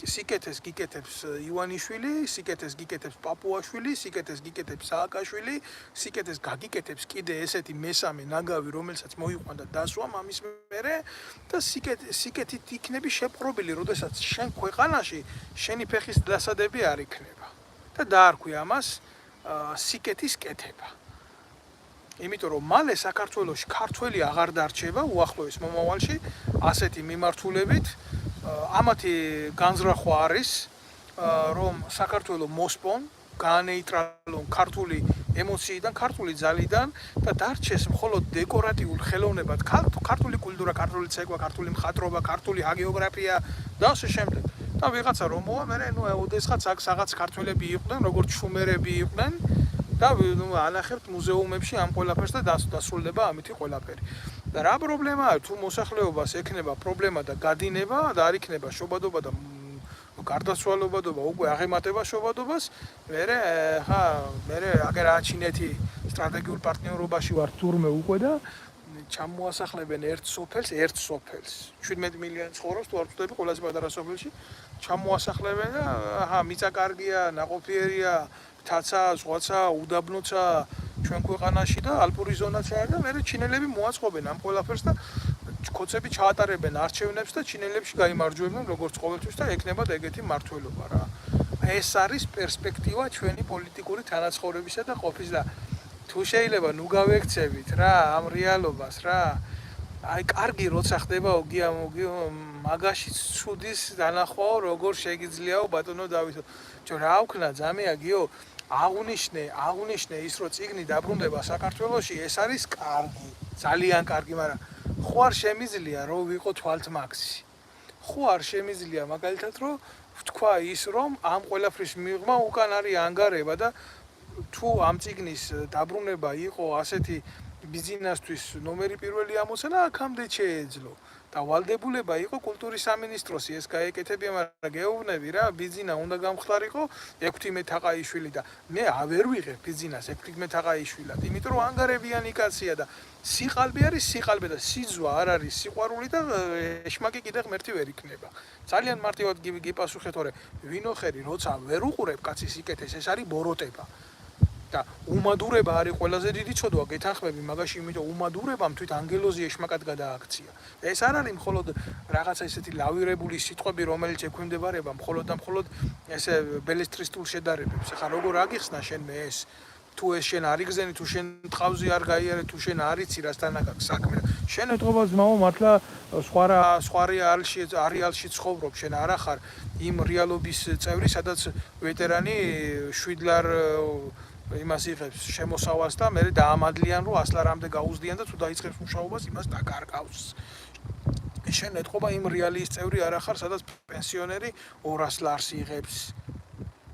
სიკეთეს გიკეთებს ივანიშვილი, სიკეთეს გიკეთებს პაპუაშვილი, სიკეთეს გიკეთებს სააკაშვილი, სიკეთეს გაგიკეთებს კიდე ესეთი მესამე ნაგავი, რომელსაც მოიყვანდა დასვა მამის მერე და სიკეთით იქნები შეპყრობილი, როდესაც შენ ქვეყანაში შენი ფეხის დასადები არ იქნება. და დაარქვი ამას სიკეთის კეთება. იმიტომ რომ მალე საქართველოში ქართველი აღარ დარჩება უახლოეს მომავალში ასეთი მიმართულებით ამათი განზრახვა არის რომ საქართველო მოსპონ განეიტრალონ ქართული ემოციიდან, ქართული ძალიდან და დარჩეს მხოლოდ დეკორატიულ ხელოვნებად ქართული კულტურა, ქართული ცეკვა, ქართული მხატვრობა, ქართული ჰაგეოგრაფია და ასე შემდეგ. და ვიღაცა რომ მოვა, მე ოდესღაც აქ რაღაც ქართველები იყვნენ, როგორც შუმერები იყვნენ. და ანახებთ მუზეუმებში ამ ყველაფერს და დასრულდება ამითი ყველაფერი. და რა პრობლემაა, თუ მოსახლეობას ექნება პრობლემა და გადინება და არ იქნება შობადობა და გარდაცვალებადობა, უკვე აღემატება შობადობას, მე აგერ ჩინეთი სტრატეგიულ პარტნიორობაში ვარ თურმე უკვე და ჩამოასახლებენ ერთ სოფელს, 17 მილიონი ცხოვრობს, თუ არ ვწდები ყველაზე პატარა სოფელში, ჩამოასახლებენ და მიწა კარგია, ნაყოფიერია, თაცა, ზღვაცა, უდაბნოცა ჩვენ ქვეყანაში და ალპური ზონაც არის და მე ჩინელები მოაწყობენ ამ ყველაფერს და კოცები ჩაატარებენ არჩევნებს და ჩინელებში გაიმარჯვებენ როგორც ყოველთვის და ეკნებათ ეგეთი მართლობა რა. ეს არის პერსპექტივა ჩვენი პოლიტიკური თანაცხოვრებისა და ყოფის და თუ შეიძლება ნუ გავექცევით რა ამ რეალობას რა. აი კარგი როცა ხდება მაგაში ცუდის დანახვაო როგორ შეგიძლიაო ბატონო დავითო. რა ვქნა ძამია გიო აღუნიშნე ის რომ წიგნი დაბრუნდება საქართველოში ეს არის კარგი, ძალიან კარგი, მაგრამ ხო არ შემიძლია რომ ვიყო თვალთმაქსი. ხო არ შემიძლია მაგალითად რომ ვთქვა ის რომ ამ ყველაფრის მიღმა უკან არის ანგარება და თუ ამ წიგნის დაბრუნება იყო ასეთი ბიზნესთვის ნომერი პირველი ამოცანა აქამდე შეეძლო. და ვალდებულება იყო კულტურის სამინისტროსი ეს გაეკეთებია, მაგრამ გეუბნები რა, ბიზინა უნდა გამხდარიყო 16 თაყაიშვილი და მე ვერ ვიღებ ბიზინას 16 თაყაიშვილად, იმიტომ რომ ანგარებიანი კაცია და სიყალბე არის სიყალბე და სიძვა არ არის სიყვარული და ეშმაკი კიდე ღმერთი ვერ იქნება. ძალიან მარტივად გიპასუხეთ, თორე ვინოხერი როცა ვერ უყურებ კაცის სიკეთეს, ეს არის ბოროტება. და უმადურება არის ყველაზე დიდი ცოდვა, გეთანხმები მაგაში, იმიტომ უმადურებამ თვით ანგელოზი ეშმაკად გადააქცია. ეს არ არის მხოლოდ რაღაცა ესეთი ლავირებული სიტყვები, რომელიც ექვემდებარება მხოლოდ და მხოლოდ ესე ბელესტრისტულ შედარებებს. ახლა როგორ აგიხსნა შენ მე ეს თუ ეს შენ არ იგზენი, თუ შენ ტყავზე არ გაიარე, თუ შენ არ იცი რასთან აქვს საქმე. შენ ეთყობა ძმაო, მართლა სხვა რეალში ცხოვრობ, შენ არ ახარ იმ რეალობის წევრი, სადაც ვეტერანი შვიდლარ იმას იღებს შემოსავალს და მე დაამადლიან რომ 100 ლარამდე გაუზდიან და თუ დაიწყებს მუშაობას იმას დაკარგავს. შენ ეთყობა იმ რეალიის წევრი არ ახარ, სადაც პენსიონერი 200 ლარს იღებს.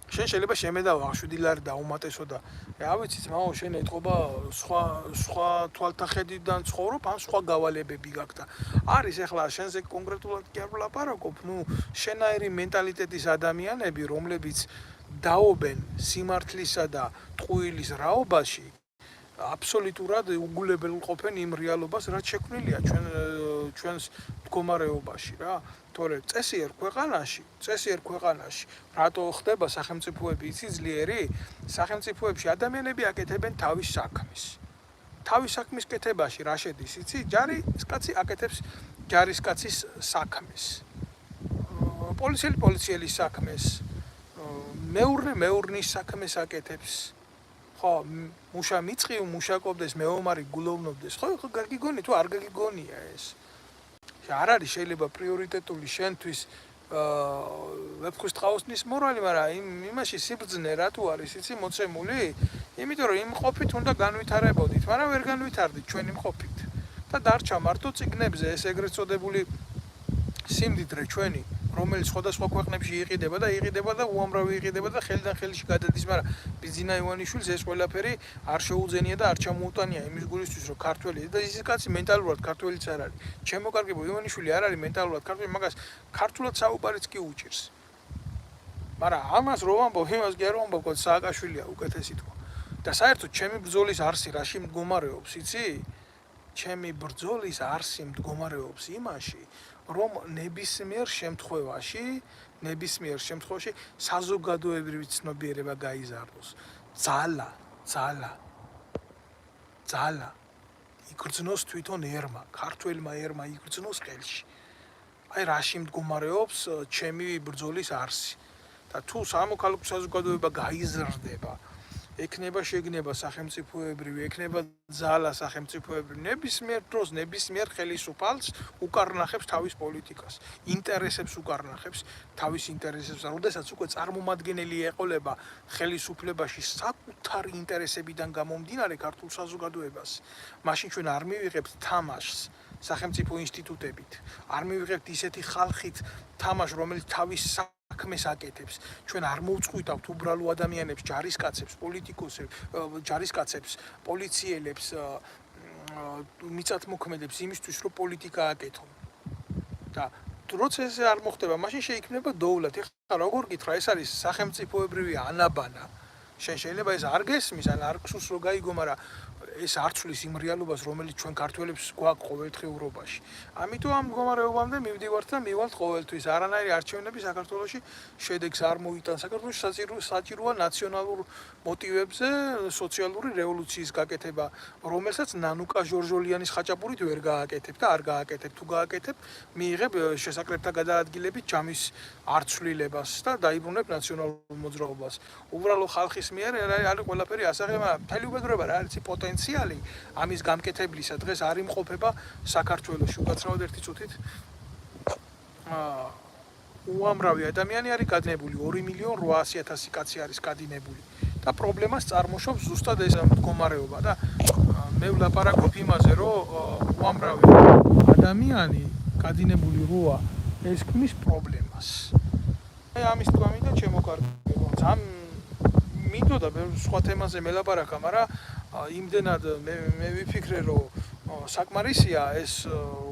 შენ შეიძლება შემედავა 7 ლარი დაუმატესო და რა ვიცი ძმაო, შენ ეთყობა სხვა თვალთახედიდან ცხოვრობ, ან სხვა გავალებები გაქვს და არის ახლა შენზე კონკრეტულად კი არ ვლაპარაკობ, შენაირი მენტალიტეტის ადამიანები, რომლებიც დაობენ სიმართლისა და ტყუილის რაობაში, აბსოლუტურად უგულებელ ყოფენ იმ რეალობას, რაც შექმნილია ჩვენს მდგომარეობაში რა. თორე წესიერ ქვეყანაში რატო ხდება სახელმწიფოები იცი ძლიერი? სახელმწიფოებში ადამიანები აკეთებენ თავის საქმის კეთებაში რა შედის იცი? ჯარისკაცი აკეთებს ჯარისკაცის საქმეს. პოლიციელის საქმეს, მეურნის საქმეს აკეთებს. ხო, მუშა მიწყი მუშაკობდეს, მეომარი გულოვნობდეს. ხო, გაგიგონი თუ არ გაგიგონია ეს? არ არის შეიძლება პრიორიტეტული შენთვის ვეფხვის ტყაოსნის მორალი, მაგრამ იმაში სიბრძნე რატო არის იცი მოცემული? იმიტომ რომ იმ ყოფით უნდა განვითარებოდით, მაგრამ ვერ განვითარდით ჩვენი ყოფით. და დარჩა მარტო წიგნებზე ეს ეგრეთ წოდებული სიმდიდრე ჩვენი, რომელიც სხვადასხვა ქვეყნებში იყიდება და უამრავი იყიდება და ხელიდან ხელში გადადის, მაგრამ ბიზინა ივანიშვილს ეს ყველაფერი არ შეუძენია და არ ჩამოუტანია იმის გულისთვის, რომ ქართველი და ის კაცი მენტალურად ქართველიც არ არის. ჩემო კარგებო, ივანიშვილი არ არის მენტალურად ქართველი, მაგას ქართულად საუბარიც კი უჭირს. მაგრამ ამას რო ვამბობ, იმას კი არ ვამბობ, რომ სააკაშვილია უკეთესი თქვა. და საერთოდ ჩემი ბრძოლის არსი რაში მდგომარეობს, იცი? ჩემი ბრძოლის არსი მდგომარეობს იმაში, რომ ნებისმიერ შემთხვევაში საზოგადოებრივი ცნობიერება გაიზარდოს. ძალა იგრძნოს თვითონ ერმა, ქართველმა ერმა იგრძნოს ხელში. აი რაში მდგომარეობს ჩემი ბრძოლის არსი. და თუ სამოქალაქო საზოგადოება გაიზრდება, ექნება შეგნება სახელმწიფოებრივი, ექნება ძალა სახელმწიფოებრივი, ნებისმიერ დროს, ნებისმიერ ხელისუფალს უკარნახებს თავის პოლიტიკას, ინტერესებს უკარნახებს თავის ინტერესებს, როდესაც უკვე წარმომადგენელი ეყოლება ხელისუფლებაში საკუთარი ინტერესებიდან გამომდინარე ქართულ საზოგადოებას, მაშინ ჩვენ არ მივიღებთ თამაშს სახელმწიფო ინსტიტუტებით, არ მივიღებთ ისეთი ხალხით თამაშს, რომელიც თავის საქმეს აკეთებს. ჩვენ არ მოვწყვიტავთ უბრალო ადამიანებს, ჯარისკაცებს, პოლიციელებს, მიწათმოქმედებს იმისთვის, რომ პოლიტიკა აკეთონ. და როცა ეს არ მოხდება, მაშინ შეიქმნება დოულად. ეხლა როგორ გითხრა, ეს არის სახელმწიფოებრივი ანაბანა. შენ შეიძლება ეს არ გესმის, ან არ გსურს რომ გაიგო, მაგრამ ეს არ ცვლის იმ რეალობას, რომელიც ჩვენ ქართველებს გვაქვს ყოველდღიურობაში. ამიტომ ამ მდგომარეობამდე მივდივართ და მივალთ ყოველთვის. არანაირი არჩევნები საქართველოში შედეგს არ მოიტან. საქართველოში საჭიროა ნაციონალურ მოტივებზე სოციალური რევოლუციის გაკეთება, რომელსაც ნანუკა ჟორჟოლიანის ხაჭაპურით ვერ გააკეთებ და არ გააკეთებ. თუ გააკეთებ, მიიღებ შესაკრებთა გადაადგილებით ჯამის არცვლილებას და დაიბრუნებ ნაციონალურ მოძრაობას. უბრალო ხალხის მიერ არის ყველაფერი ასაღები, მაგრამ მთელი უბედურება რა არის პოტენციალი ამის გამკეთებლისა დღეს არ იმყოფება საქართველოში. უკაცრავად ერთი წუთით უამრავი ადამიანი არის გადინებული, 2.800.000 კაცი არის გადინებული და პრობლემას წარმოშობს ზუსტად ეს მდგომარეობა და მე ვლაპარაკობ იმაზე, რომ უამრავი ადამიანი გადინებული როა ეს ქმნის პრობლემას. აი ამის თქვა მინდა ჩემო კარგებო. ამ მინდოდა სხვა თემაზე მელაპარაკა, მაგრამ იმდენად მე ვიფიქრე, რომ საკმარისია ეს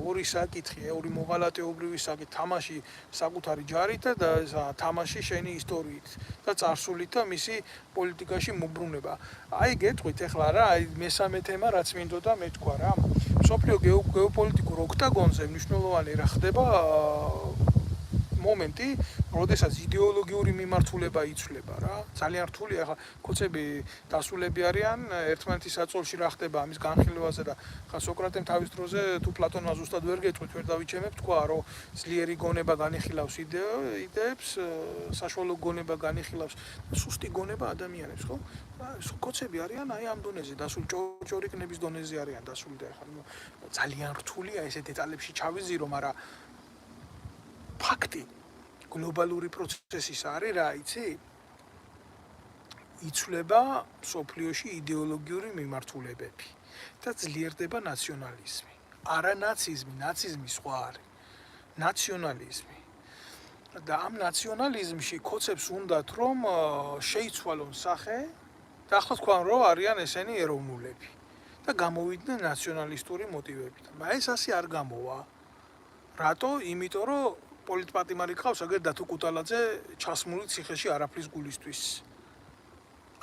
ორი საკითხი, ორი მოღალატეობრივი საკითხი, თამაში საკუთარი ჯარით და თამაში შენი ისტორიით და წარსულით და მისი პოლიტიკაში მოbrunება. აი გეტყვით ახლა რა, აი მესამე თემა რაც მინდოდა მე თქვა რა. მსოფლიო გეოპოლიტიკურ ოქტაგონზე მნიშვნელოვანი რა ხდება მომენტი, როდესაც იდეოლოგიური მიმართულება იცვლება რა. ძალიან რთულია ახლა კოცები დასულები არიან ერთმანეთის საწოლში რა ხდება ამის განხილვაზე და ხა სოკრატემ თავის დროზე თუ პლატონმა ზუსტად ვერ გეტყვით, ვერ დავიჩემებ, თქვა რომ ძლიერი გონება განიხილავს იდეებს, საშუალო გონება განიხილავს სუსტი გონება ადამიანებს, ხო? კოცები არიან აი ამ დონეზე დასული, ჭორიკნების დონეზე არიან დასული და ახლა ძალიან რთულია ესე დეტალებში ჩავიზირო, მაგრამ ფაქტი გლობალური პროცესის არის რა, იცი? იცვლება სოფლიოში იდეოლოგიური მიმართულებები და ძლიერდება ნაციონალიზმი. არა ნაციზმი, ნაციზმი სხვა არის. ნაციონალიზმი. და ამ ნაციონალიზმში კოცებს უნდათ რომ შეიცვალონ სახე და ახლა თქვენ რომ არიან ესენი ეროვნულები და გამოვიდნენ ნაციონალისტური მოტივებით. მაგრამ ეს ასე არ გამოვა. რატო? იმიტომ რომ პოლიტპატიმარი ყავს აგერ დათო კუტალაძე ჩასმული ციხეში არაფრის გულისთვის.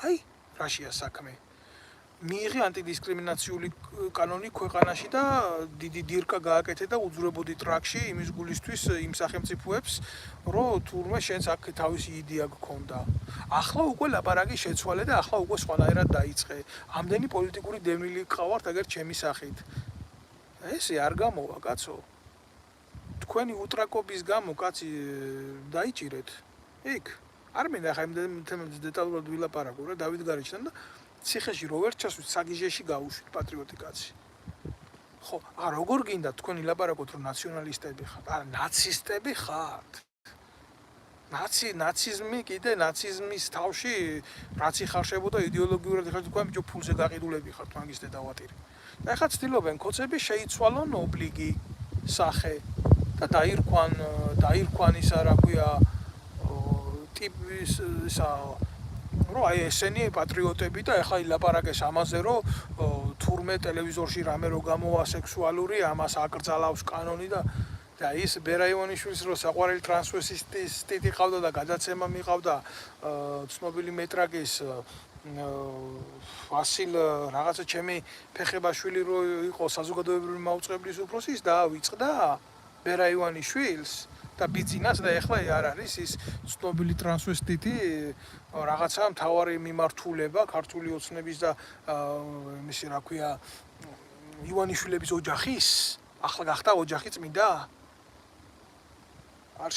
აი, რაშია საქმე. მიიღე ანტიდისკრიმინაციული კანონი ქვეყანაში და დიდი დირკა გააკეთე და უძვრებოდი ტრაქში იმის გულისთვის იმ სახელმწიფოებს, რომ თურმე შენს აქ თავისი იდეა გქონდა. ახლა უკვე ლაპარაკი შეცვალე და ახლა უკვე სხვანაირად დაიწყე. ამდენი პოლიტიკური დევნილი ყავართ აგერ ჩემი სახით. ესე არ გამოვა, კაცო. თქვენი უტრაკობის გამო კაცი დაიჭირეთ. იქ არ მინდა ხა იმ თემებზე დეტალურად ვილაპარაკო რა დავით გარეჩთან და ციხეში რო ვერ ჩასვით საგიჟეში გავუშვით პატრიოტი კაცი. ხო, როგორ გინდა თქვენი ლაპარაკოთ რომ ნაციონალისტები ხართ? არა, ნაცისტები ხართ. ნაციზმი კიდე ნაციზმის თავში რაც იხარშებოდა იდეოლოგიურად ხართ თქვენ ბიჭო ფულზე გაყიდულები ხართ მაგის დედავატირი. და ეხლა ცდილობენ კოცები შეიცვალონ ობლიგი სახე და დაირქვან ისა რა ქვია ტიპის ისა რომ აი ესენი პატრიოტები და ეხლა ილაპარაკეს ამაზე რომ თურმე ტელევიზორში რამე რო გამოვა სექსუალური ამას აკრძალავს კანონი და ის ბერა ივანიშვილის რო საყვარელი ტრანსვესტიტი ყავდა და გადაცემა მიყავდა ცნობილი მეტრაკის ვასილ რაღაცა ჩემი ფეხებაშვილი რო იყო საზოგადოებრივი მაუწყებლის უფროსი ის დაავიწყდა ბერა ივანიშვილს და ბიძინას და ეხლა არ არის ის ცნობილი ტრანსვესტიტი რაღაცა მთავარი მიმართულება ქართული ოცნების და მისი რა ქვია ივანიშვილების ოჯახის ახლა გახდა ოჯახი წმინდა არ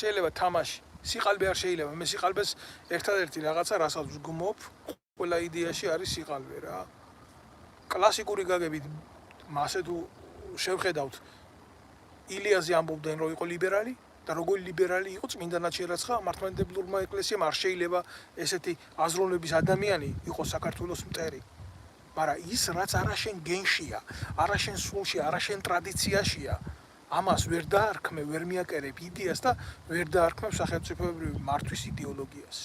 შეიძლება თამაში სიყალბე არ შეიძლება მე სიყალბეს ერთადერთი რაღაცა რასაც ვგმობ ყველა იდეაში არის სიყალბე რა კლასიკური გაგებით მასე თუ შევხედავთ ილიაზე ამბობდნენ რომ იყო ლიბერალი და როგორი ლიბერალი იყო წმინდანად შერაცხა მართლმადიდებლურმა ეკლესიამ არ შეიძლება ესეთი აზროვნების ადამიანი იყოს საქართველოს მტერი მაგრამ ის რაც არაშენ გენშია არაშენ სულში არაშენ ტრადიციაშია ამას ვერ დაარქმევ ვერ მიაკერებ იდეას და ვერ დაარქმევ სახელმწიფოებრივი მართვის იდეოლოგიას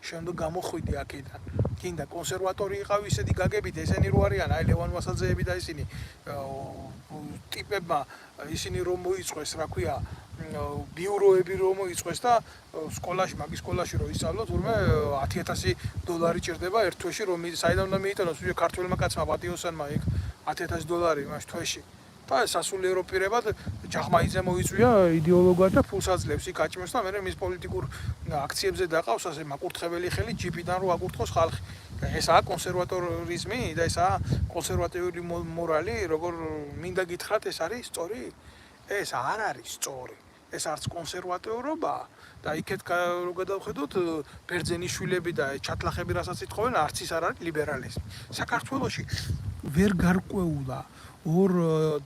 შემდგომ გამოხვიდი აქედან გინდა კონსერვატორი იყავი ისეთი გაგებით ესენი რო არიან აი ლევან ვასაძეები და ისინი ტიპებმა ისინი რომ მოიწყვეს რა ქვია ბიუროები რომ მოიწყვეს და სკოლაში მაგის სკოლაში რო ისწავლო თურმე $10,000 ჭირდება ერთ თვეში რომ საიდან უნდა მიიტანოს ვიდრე ქართველმა კაცმა პატიოსანმა იქ $10,000 მას თვეში და სასულიერო პირებად ჯახმაიძე მოიწვია იდეოლოგად და ფულს აძლევს იქ აჭმევს და მე მის პოლიტიკურ აქციებზე დაყავს ასე მაკურთხებელი ხელი ჯიპიდან რო აკურთხოს ხალხი ესაა კონსერვატორიზმი და ესაა კონსერვატიული მორალი როგორ მინდა გითხრათ ეს არის სწორი ეს არ არის სწორი ეს არც კონსერვატორობა და იქეთ რო გადავხედოთ ბერძენიშვილები და ჩატლახები რასაც იტყობენ არც ის არ არის ლიბერალიზმი საქართველოში ვერ გარკვეულა ორ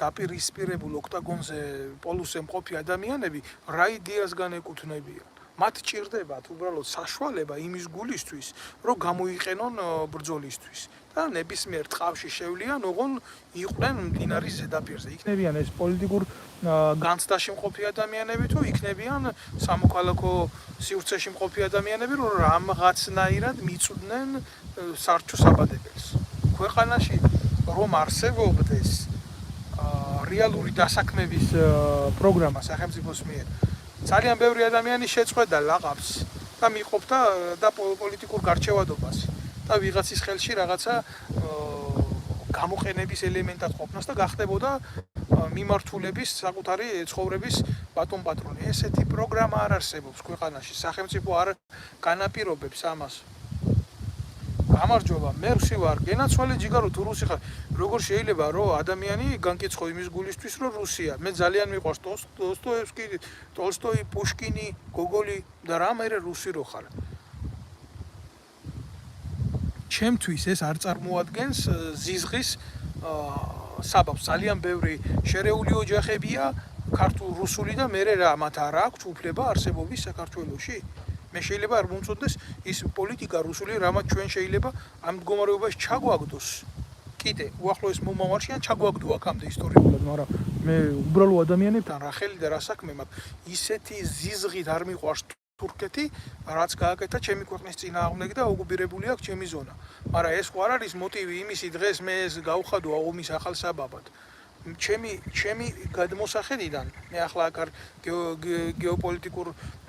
დაპირისპირებულ ოქტაგონზე პოლუსზე მყოფი ადამიანები რა იდეას განეკუთვნებიან მათ ჭირდებათ უბრალოდ საშუალება იმის გულისთვის რომ გამოიყენონ ბრძოლისთვის და ნებისმიერ ტყავში შევლიან ოღონ იყვნენ მდინარის ზედაპირზე იქნებიან ეს პოლიტიკურ განცდაში მყოფი ადამიანები თუ იქნებიან სამოქალაქო სივრცეში მყოფი ადამიანები რომ რამღაცნაირად მიწვდნენ სარჩო საბადებელს ქვეყანაში რომ არსებობდეს რეალური დასაქმების პროგრამა სახელმწიფოს მიერ ძალიან ბევრი ადამიანი შეწყვეტდა ლაყაფს და მიყოფდა და პოლიტიკურ გარჩევადობას და ვიღაცის ხელში რაღაცა გამოყენების ელემენტად ყოფნას და გახდებოდა მიმართულების საკუთარი ცხოვრების ბატონ-პატრონი ესეთი პროგრამა არ არსებობს ქვეყანაში სახელმწიფო არ განაპირობებს ამას გამარჯობა მე რუსი ვარ გენაცვალე ჯიგარო თუ რუსი ხარ როგორ შეიძლება რომ ადამიანი განკიცხო იმის გულისთვის რომ რუსია მე ძალიან მიყვარს დოსტოევსკი ტოლსტოი პუშკინი გოგოლი და რა მე რუსი რო ხარ ჩემთვის ეს არ წარმოადგენს ზიზღის საბაბს ძალიან ბევრი შერეული ოჯახებია ქართულ რუსული და მე რა მათ არ აქვს უფლება არსებობის საქართველოში მე შეიძლება არ მომწონდეს ის პოლიტიკა რუსული, რამაც ჩვენ შეიძლება ამ მდგომარეობაში ჩაგვაგდოს. კიდე უახლოეს მომავალში ან ჩაგვაგდო აქამდე ისტორიულად, მაგრამ მე უბრალო ადამიანებთან რა ხელი და რა საქმე მაქვს. ისეთი ზიზღით არ მიყვარს თურქეთი, რაც გააკეთა ჩემი ქვეყნის წინააღმდეგ და ოკუპირებული აქვს ჩემი ზონა. მაგრამ ეს ხო არ არის მოტივი იმისი დღეს მე ეს გავხადო ომის ახალ საბაბად. ჩემი გადმოსახედიდან მე ახლა აქ გეოპოლიტიკურ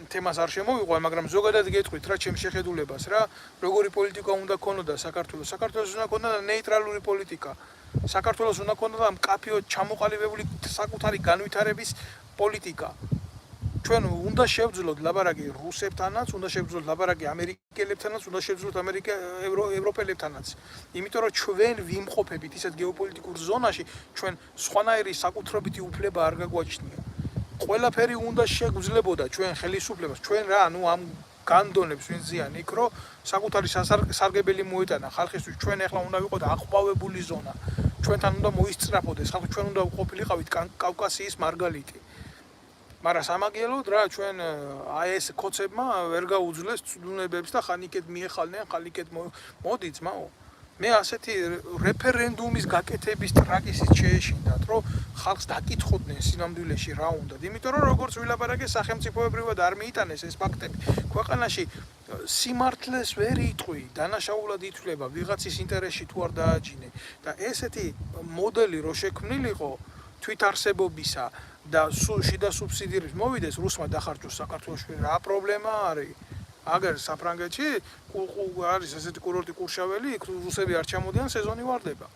თემას არ შემოვიყვან, მაგრამ ზოგადად გეტყვით რა ჩემ შეხედულებას რა, როგორი პოლიტიკა უნდა ქონოდა საქართველოს. საქართველოს უნდა ქონოდა ნეიტრალური პოლიტიკა. საქართველოს უნდა ქონოდა მკაფიოდ ჩამოყალიბებული საკუთარი განვითარების პოლიტიკა. ჩვენ უნდა შევძლოთ ლაბარაკი რუსებთანაც, უნდა შევძლოთ ლაბარაკი ამერიკელებთანაც, უნდა შევძლოთ ევროპელებთანაც. იმიტომ რომ ჩვენ ვიმყოფებით ისეთ გეოპოლიტიკურ ზონაში, ჩვენ სხვანაირი საკუთრებითი უფლება არ გაგვაჩნია. ყველაფერი უნდა შეგვძლებოდა ჩვენ ხელისუფლებას, ჩვენ რა, ამ განდონებს ვინ ზიან იქ, რომ საკუთარი სარგებელი მოეტანა ხალხისთვის, ჩვენ ახლა უნდა ვიყოთ აყვავებული ზონა. ჩვენთან უნდა მოისწრაფოდეს ხალხი, ჩვენ უნდა ყოფილიყავით კავკასიის მარგალიტი. მაგრამ სამაგიეროდ რა ჩვენ აი ეს კოცებმა ვერ გაუძლეს ცდუნებებს და ხან იქეთ მიეხალნენ, ხან იქეთ მოდი ძმაო. მე ასეთი რეფერენდუმის გაკეთების ტრაკისით შეეშინდათ, რომ ხალხს დაკითხოდნენ სინამდვილეში რა უნდათ. იმიტომ რომ როგორც ვილაპარაკე სახელმწიფოებრივად არ მიიტანეს ეს ფაქტები. ქვეყანაში სიმართლეს ვერ იტყვი, დანაშაულად ითვლება ვიღაცის ინტერესში თუ არ დააჯინე და ესეთი მოდელი რო შექმნილიყო თვითარსებობისა და შიდა სუბსიდირების მოვიდეს რუსმა დახარჯოს საქართველოში რა პრობლემა არის? აგერ საფრანგეთში არის ესეთი კურორტი კურშაველი, იქ რუსები არ ჩამოდიან, სეზონი ვარდება.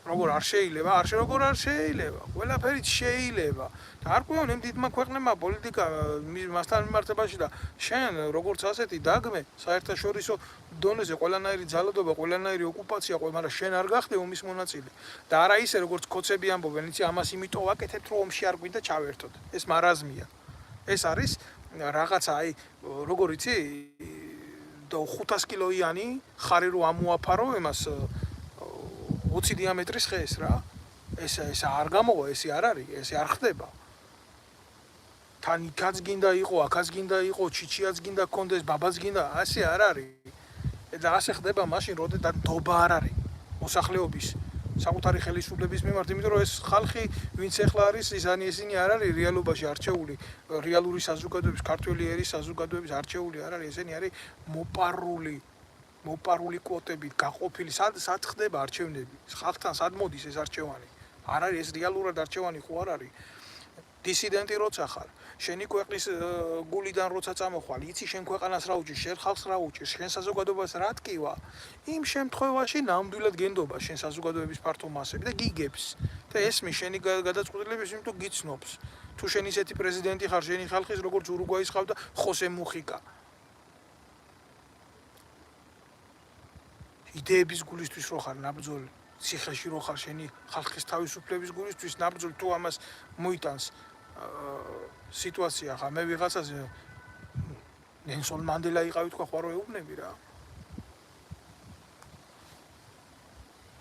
როგორ არ შეიძლება? როგორ არ შეიძლება? ყველაფერით შეიძლება. და არ ყვიონ იმ დიდმა ქვეყნებმა პოლიტიკა მასთან მიმართებაში და შენ როგორც ასეთი დაგმე საერთაშორისო დონეზე ყველანაირი ძალადობა, ყველანაირი ოკუპაცია, მაგრამ შენ არ გახდე ომის მონაწილე. და არა ისე როგორც კოცები ამბობენ, იცი ამას იმიტომ ვაკეთებთ, რომ ომში არ გვინდა ჩავერთოთ. ეს მარაზმია. ეს არის რაღაცა აი როგორ იცი 500 კილოიანი ხარი რო ამოაფარო იმას 20 დიამეტრის ხეს რა. ეს არ გამოვა, ეს არ არის, ეს არ ხდება. თან იქაც გინდა იყო, აქაც გინდა იყო, ჩიჩიაც გინდა კონდეს, ბაბაც გინდა, ასე არ არის. და ასე ხდება მაშინ, როდესაც დობა არ არის მოსახლეობის საკუთარი ხელისუფლების მიმართ, იმიტომ რომ ეს ხალხი, ვინც ახლა არის, ისინი არ არის რეალობაში არჩეული, რეალური საზოგადოების, ქართველი ერის საზოგადოების არჩეული არ არის, ესენი არის მოპარული კვოტებით გაყოფილი. სად ხდება არჩევნები? ხალხთან სად მოდის ეს არჩევანი? არ არის ეს რეალურად არჩევანი ხო არ არის? დისიდენტი როცა ხარ, შენი ქვეყნის გულიდან როცა წამოხვალ, იცი შენ ქვეყანას რა უჭირს, შენ ხალხს რა უჭირს, შენ საზოგადოებას რა ტკივა, იმ შემთხვევაში ნამდვილად გენდობა შენ საზოგადოების ფართო მასები და გიგებს. და ესმის შენი გადაწყვეტილების, იმიტომ გიცნობს. თუ შენ ისეთი პრეზიდენტი ხარ, შენი ხალხის როგორც ურუგვაის ხავდა ხოსე მუხიკა. იდეების გულისთვის რო ხარ ნაბრძოლი, ციხეში რო ხარ შენი ხალხის თავისუფლების გულისთვის ნაბრძოლი, თუ ამას მოიტანს სიტუაცია ხა მე ვიღაცაზე ნელსონ მანდელა იყავი თქვა ხო არ ეუბნები რა.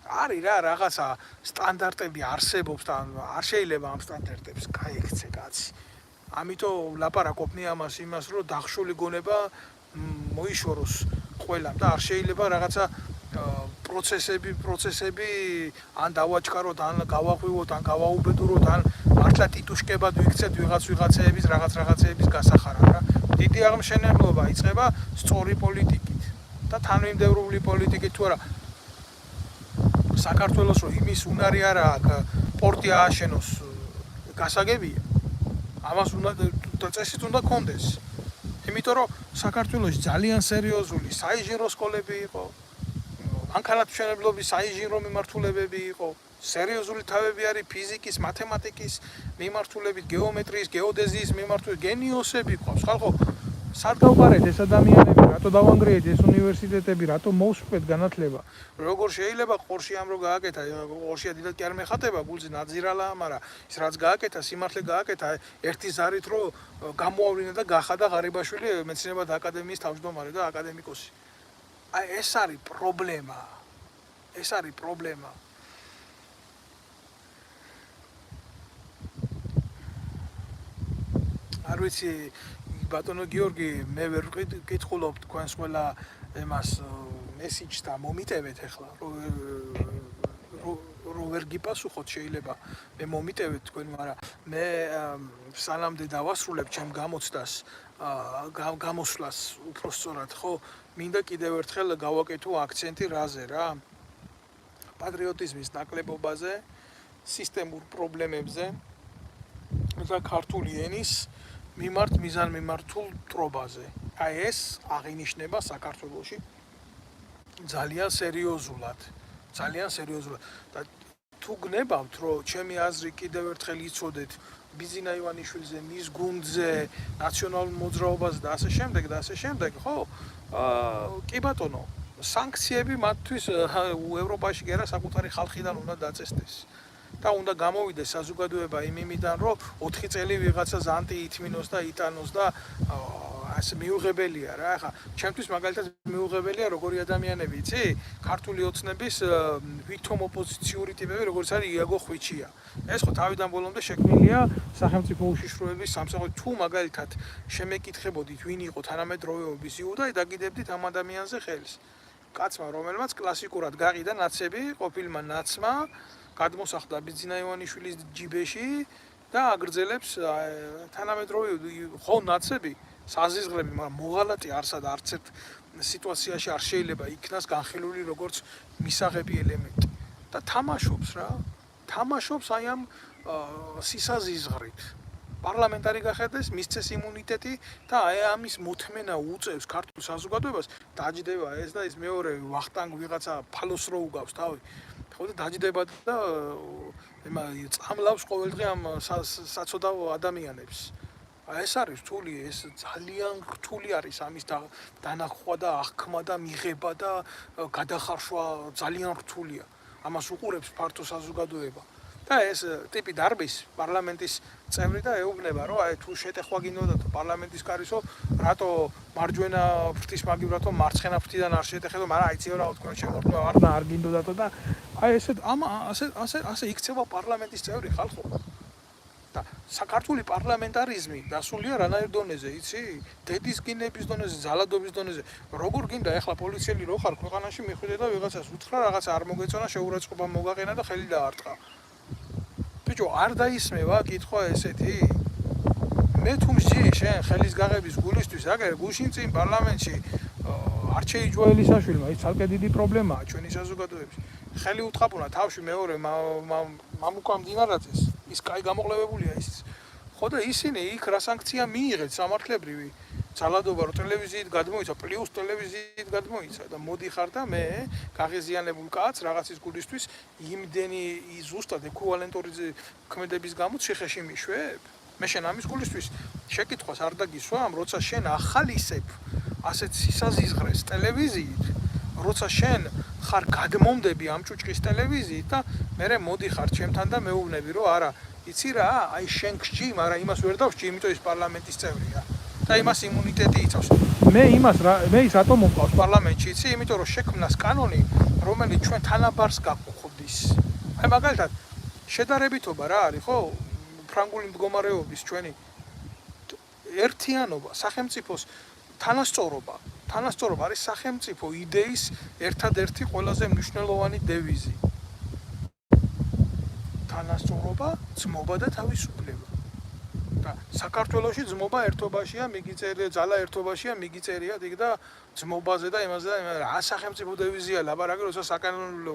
არის რა რაღაცა სტანდარტები არსებობს და არ შეიძლება ამ სტანდარტებს გაიქცე კაცი. ამიტომ ლაპარაკობ მე ამას იმას რომ დახშული გონება მოიშოროს ყველამ და არ შეიძლება რაღაცა პროცესები ან დავაჩქაროთ, ან გავაღვივოთ, ან გავაუბედუროთ, ან მართლა ტიტუშკებად ვიქცეთ ვიღაცეების რაღაცეების გასახარად რა. დიდი აღმშენებლობა იწყება სწორი პოლიტიკით და თანმიმდევრული პოლიტიკით თუ არა. საქართველოს რო იმის უნარი არა აქვს, პორტი ააშენოს, გასაგებია. ამას უნდა წესით უნდა კონდეს. იმიტომ რომ საქართველოში ძალიან სერიოზული საინჟინრო სკოლები იყო. მანქანათმშენებლობის საინჟინრო მიმართულებები იყო, სერიოზული თავები არის ფიზიკის, მათემატიკის მიმართულებით, გეომეტრიის, გეოდეზიის მიმართულებით, გენიოსები ყავს. ხალხო, სად გავყარეთ ეს ადამიანები, რატო დავანგრიეთ ეს უნივერსიტეტები, რატო მოვსვეთ განათლება? როგორ შეიძლება ყორში ამ რო გააკეთა, ყორშია დიდად კი არ მეხატება, გულზე ნაძირალა, მაგრამ ის რაც გააკეთა, სიმართლე გააკეთა, ერთი ზარით რო გამოავლინა და გახადა ღარიბაშვილი მეცნიერებათა აკადემიის თავმჯდომარე და აკადემიკოსი. აი ეს არის პრობლემა. ეს არის პრობლემა. არ ვიცი ბატონო გიორგი, მე ვერ ვკითხულობ თქვენს ყველა ემას მესიჯს და მომიტევეთ ახლა რო ვერ გიპასუხოთ შეიძლება მე მომიტევეთ თქვენ, მაგრამ მე სანამდე დავასრულებ ჩემ გამოცდას გამოსვლას უფრო სწორად, ხო, მინდა კიდევ ერთხელ გავაკეთო აქცენტი რაზე რა? პატრიოტიზმის ნაკლებობაზე, სისტემურ პრობლემებზე და ქართული ენის მიზანმიმართულ მტრობაზე. აი ეს აღინიშნება საქართველოში ძალიან სერიოზულად. და თუ გნებავთ, რომ ჩემი აზრი კიდევ ერთხელ იცოდეთ ბიზინა ივანიშვილზე, მის გუნდზე, ნაციონალურ მოძრაობაზე და ასე შემდეგ, ხო? კი ბატონო, სანქციები მათთვის ევროპაში კი არა, საკუთარი ხალხიდან უნდა დაწესდეს. და უნდა გამოვიდეს საზოგადოება იმიდან, რომ 4 წელი ვიღაცას ანტიითმინოს და იტანოს და ასე მიუღებელია რა. ახლა ჩემთვის მაგალითად მიუღებელია როგორი ადამიანები, იცი? ქართული ოცნების ვითომ ოპოზიციური ტიპები, როგორც არის იაგო ხვიჩია. ეს ხო თავიდან ბოლომდე შექმნილია სახელმწიფო უშიშროების სამსახური. თუ მაგალითად შემეკითხებოდით, ვინ იყო თანამედროვეობის იუდა, დაგიდებდით ამ ადამიანზე ხელს. კაცმა, რომელმაც კლასიკურად გაყიდა ნაცები, ყოფილმა ნაცმა გადმოსახლდა ბიზინა ივანიშვილის ჯიბეში და აგრძელებს თანამედროვე ხო ნაცები საზიზღრები, მაგრამ მოღალატე არც ერთ სიტუაციაში არ შეიძლება იქნას განხილული როგორც მისაღები ელემენტი და თამაშობს აი ამ სისაზიზღრით. პარლამენტარი გახედეს, მისცეს იმუნიტეტი და აი ამის მოთმენა უწევს ქართულ საზოგადოებას, დაჯდება ეს და ის მეორე ვახტანგ ვიღაცა ფალოს რო უგავს თავი. ხო და დაჯდება და წამლავს ყოველდღე ამ საცოდავ ადამიანებს. ეს არის რთული, ეს ძალიან რთული არის ამის დანახვა და აღქმა და მიღება და გადახარშვა ძალიან რთულია. ამას უყურებს ფართო საზოგადოება. და ეს ტიპი დარბის პარლამენტის წევრი და ეუბნება, რომ აი თუ შეტეხვა გინდოდათ პარლამენტის კარისო, რატო მარჯვენა ფრთის მაგივრათო მარცხენა ფრთიდან არ შეტეხებო, მაგრამ აიციო რა თქვენ შემოწმება არ გინდოდათო და აი ასე იქცევა პარლამენტის წევრი ხალხო. და საქართველოს პარლამენტარიზმი დასულია რანაირ დონეზე, იცი? დედის გინების დონეზე, ზალადობის დონეზე. როგორ გინდა ახლა პოლიციელი რო ხარ ქვეყანაში მიხვიდე და ვიღაცას უთხრა რაღაცა არ მოგეწონა, შეურაცხყოფა მოგაყენა და ხელი დაარტყა. ბიჭო, არ დაისმევა კითხვა ესეთი? მე თუ მსჯი შენ ხელის გაღების გულისთვის, აგერ გუშინ წინ პარლამენტში არჩეი ჯოელისაშვილმა, ის ცალკე დიდი პრობლემაა ჩვენი საზოგადოების. ხელი უთხრა თავში მეორე მამუკა მდინარაძეს, ის კაი გამოყლებებულია ის. ხო და ისინი იქ რა სანქცია მიიღეთ სამართლებრივი ძალადობა რო ტელევიზიით გადმოიცა, პლუს ტელევიზიით გადმოიცა და მოდიხარ და მე გაღიზიანებულ კაცს რაღაცის გულისთვის იმდენი ზუსტად ეკვივალენტური ქმედების გამო ციხეში მიშვებ? მე შენ ამის გულისთვის შეკითხვას არ დაგისვამ, როცა შენ ახალისებ ასეთ სისაზიზღრეს ტელევიზიით, როცა შენ ხარ გადმომდები ამ ჭუჭყის ტელევიზიით და მე მოდიხარ ჩემთან და მეუბნები, რომ არა, იცი რა, აი შენ გსჯი, მაგრამ იმას ვერ დავსჯი, იმიტომ ის პარლამენტის წევრია. და იმას იმუნიტეტი იცავს. მე ის რატომ მომყავს პარლამენტში, იცი? იმიტომ რომ შექმნას კანონი, რომელიც ჩვენ თანაბარს გაგვხდის. აი მაგალითად, შედარებითობა რა არის, ხო? ფრანგული მდგომარეობის ჩვენი ერთიანობა, სახელმწიფოს თანასწორობა არის სახელმწიფო იდეის ერთადერთი ყველაზე მნიშვნელოვანი დევიზი. თანასწორობა, ძმობა და თავისუფლება. და საქართველოში ძმობა ერთობაშია, მიგიწერია, ძალა ერთობაშია, მიგიწერია იქ და ძმობაზე და იმაზე და რა სახელმწიფო დევიზია ლაპარაკი, როცა საკანონმდებლო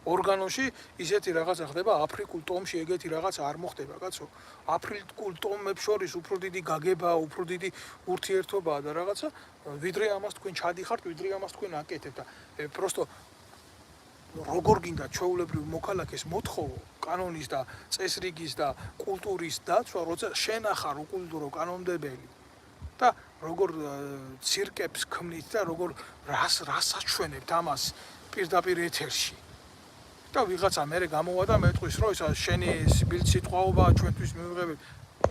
ორგანოში ისეთი რაღაცა ხდება, აფრიკულ ტომში ეგეთი რაღაცა არ მოხდება, კაცო. აფრიკულ ტომებს შორის უფრო დიდი გაგება, უფრო დიდი ურთიერთობაა და რაღაცა, ვიდრე ამას თქვენ ჩადიხართ, ვიდრე ამას თქვენ აკეთებთ და პროსტო როგორ გინდა ჩვეულებრივ მოქალაქეს მოთხოვო კანონის და წესრიგის და კულტურის დაცვა, როცა შენ ახარ უკულტურო კანონმდებელი და როგორ ცირკებს ქმნით და როგორ რას აჩვენებთ ამას პირდაპირ ეთერში. და ვიღაცა მერე გამოვა და მეტყვის, რომ ისა შენი ბილდსიტყვაობა ჩვენთვის მიუღებელი.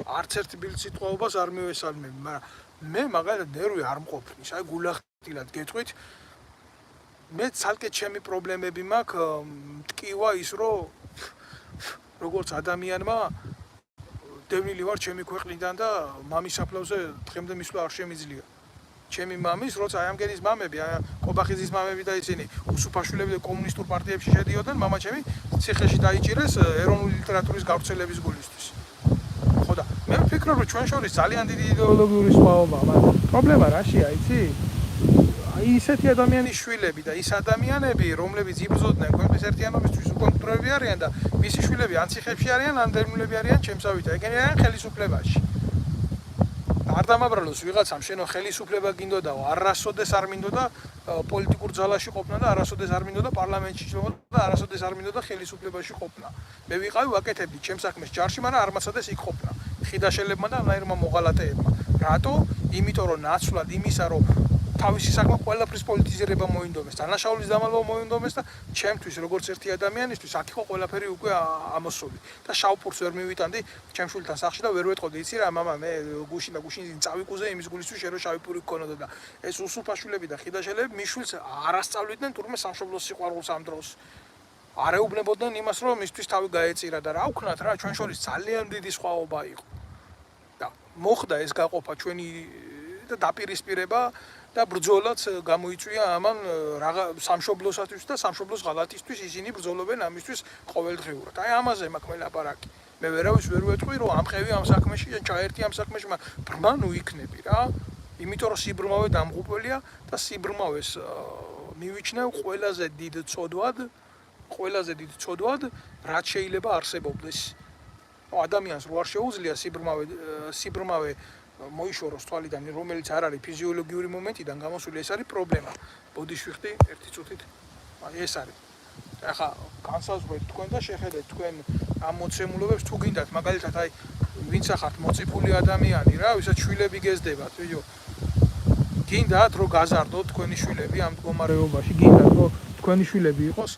არც ერთ ბილდსიტყვაობას არ მივესალმები, მაგრამ მე მაგალითად ნერვი არ მყოფნის, აი გულახდილად გეტყვით. მე ცალკე ჩემი პრობლემები მაქვს, მტკივა ის, რომ როგორც ადამიანმა დევნილი ვარ ჩემი ქვეყნიდან და მამის საფლავზე დღემდე მისვლა არ შემიძლია. ჩემი მამის, როცა აი ამგენის მამები, აი ყობახიძის მამები და ისინი უსუფაშვილები და კომუნისტურ პარტიებში შედიოდნენ, მამა ჩემი ციხეში დაიჭირეს ეროვნული ლიტერატურის გავრცელების გულისთვის. ხო და მე ვფიქრობ, რომ ჩვენ შორის ძალიან დიდი იდეოლოგიური სხვაობაა, მაგრამ პრობლემა რაშია, იცი? აი ისეთი ადამიანის შვილები და ის ადამიანები, რომლებიც იბრძოდნენ ქვეყნის ერთიანობისთვის, უკვე მკვდრები არიან და მისი შვილები ან ციხეებში არიან, ან დევნილები არიან ჩემსავით, ეგენი არიან ხელისუფლებაში. არ დამაბრალოს ვიღაცამ შენო ხელისუფლება გინდოდაო, არასოდეს არ მინდოდა პოლიტიკურ ძალაში ყოფნა და არასოდეს არ მინდოდა პარლამენტში შევიდა და არასოდეს არ მინდოდა ხელისუფლებაში ყოფნა. მე ვიყავი ვაკეთებდი ჩემს საქმეს ჯარში, მაგრამ არ მაცადეს იქ ყოფნა. ხიდაშელებმა და ნაირმა მოღალატეებმა. რატო? იმიტომ რომ ნაცვლად იმისა, რომ თავისი საქმე ყველაფრის პოლიტიზირება მოინდომეს, დანაშაულის დამალვა მოინდომეს და ჩემთვის როგორც ერთი ადამიანისთვის აქ იყო ყველაფერი უკვე ამოსული და შავფურს ვერ მივიტანდი ჩემ შვილთან სახლში და ვერ ვეტყოდი, იცი რა, მამა, მე გუშინ და გუშინ წავიკუზე იმის გულისთვის შენ რომ შავი პური გქონოდა და ეს უსუფაშვილები და ხიდაშელები მის შვილს არ ასწავლიდნენ თურმე სამშობლოს სიყვარულს ამ დროს. არ ეუბნებოდნენ იმას, რომ მისთვის თავი გაეწირა და რა ვქნათ რა, ჩვენ შორის ძალიან დიდი სხვაობა იყო. და მოხდა ეს გაყოფა ჩვენი და დაპირისპირება და ბრძოლაც გამოიწვია ამან სამშობლოსათვის და სამშობლოს ღალატისთვის ისინი ბრძოლობენ ამისთვის ყოველდღიურად. აი ამაზე მაქვს მე ლაპარაკი. მე ვერავის ვერ ვეტყვი რომ ამყევი ამ საქმეში და ჩაერთი ამ საქმეში, მაგრამ ბრმა ნუ იქნები რა. იმიტომ რომ სიბრმავე დამღუპველია და სიბრმავეს მივიჩნევ ყველაზე დიდ ცოდვად, რაც შეიძლება არსებობდეს. ადამიანს რო არ შეუძლია სიბრმავე მოიშოროს თვალიდან, რომელიც არ არის ფიზიოლოგიური მომენტიდან გამოსული, ეს არის პრობლემა. ბოდიშვიხტი ერთი წუთით, ეს არის. ახლა განსაზღვრეთ თქვენ და შეხედეთ თქვენ ამ მოცემულობებს თუ გინდათ, მაგალითად აი ვინც ახართ მოწიფული ადამიანი რა, ვისაც შვილები გეზდებათ, ვიდეო. გინდათ რომ გაზარდოთ თქვენი შვილები ამ მდგომარეობაში, გინდათ რომ თქვენი შვილები იყოს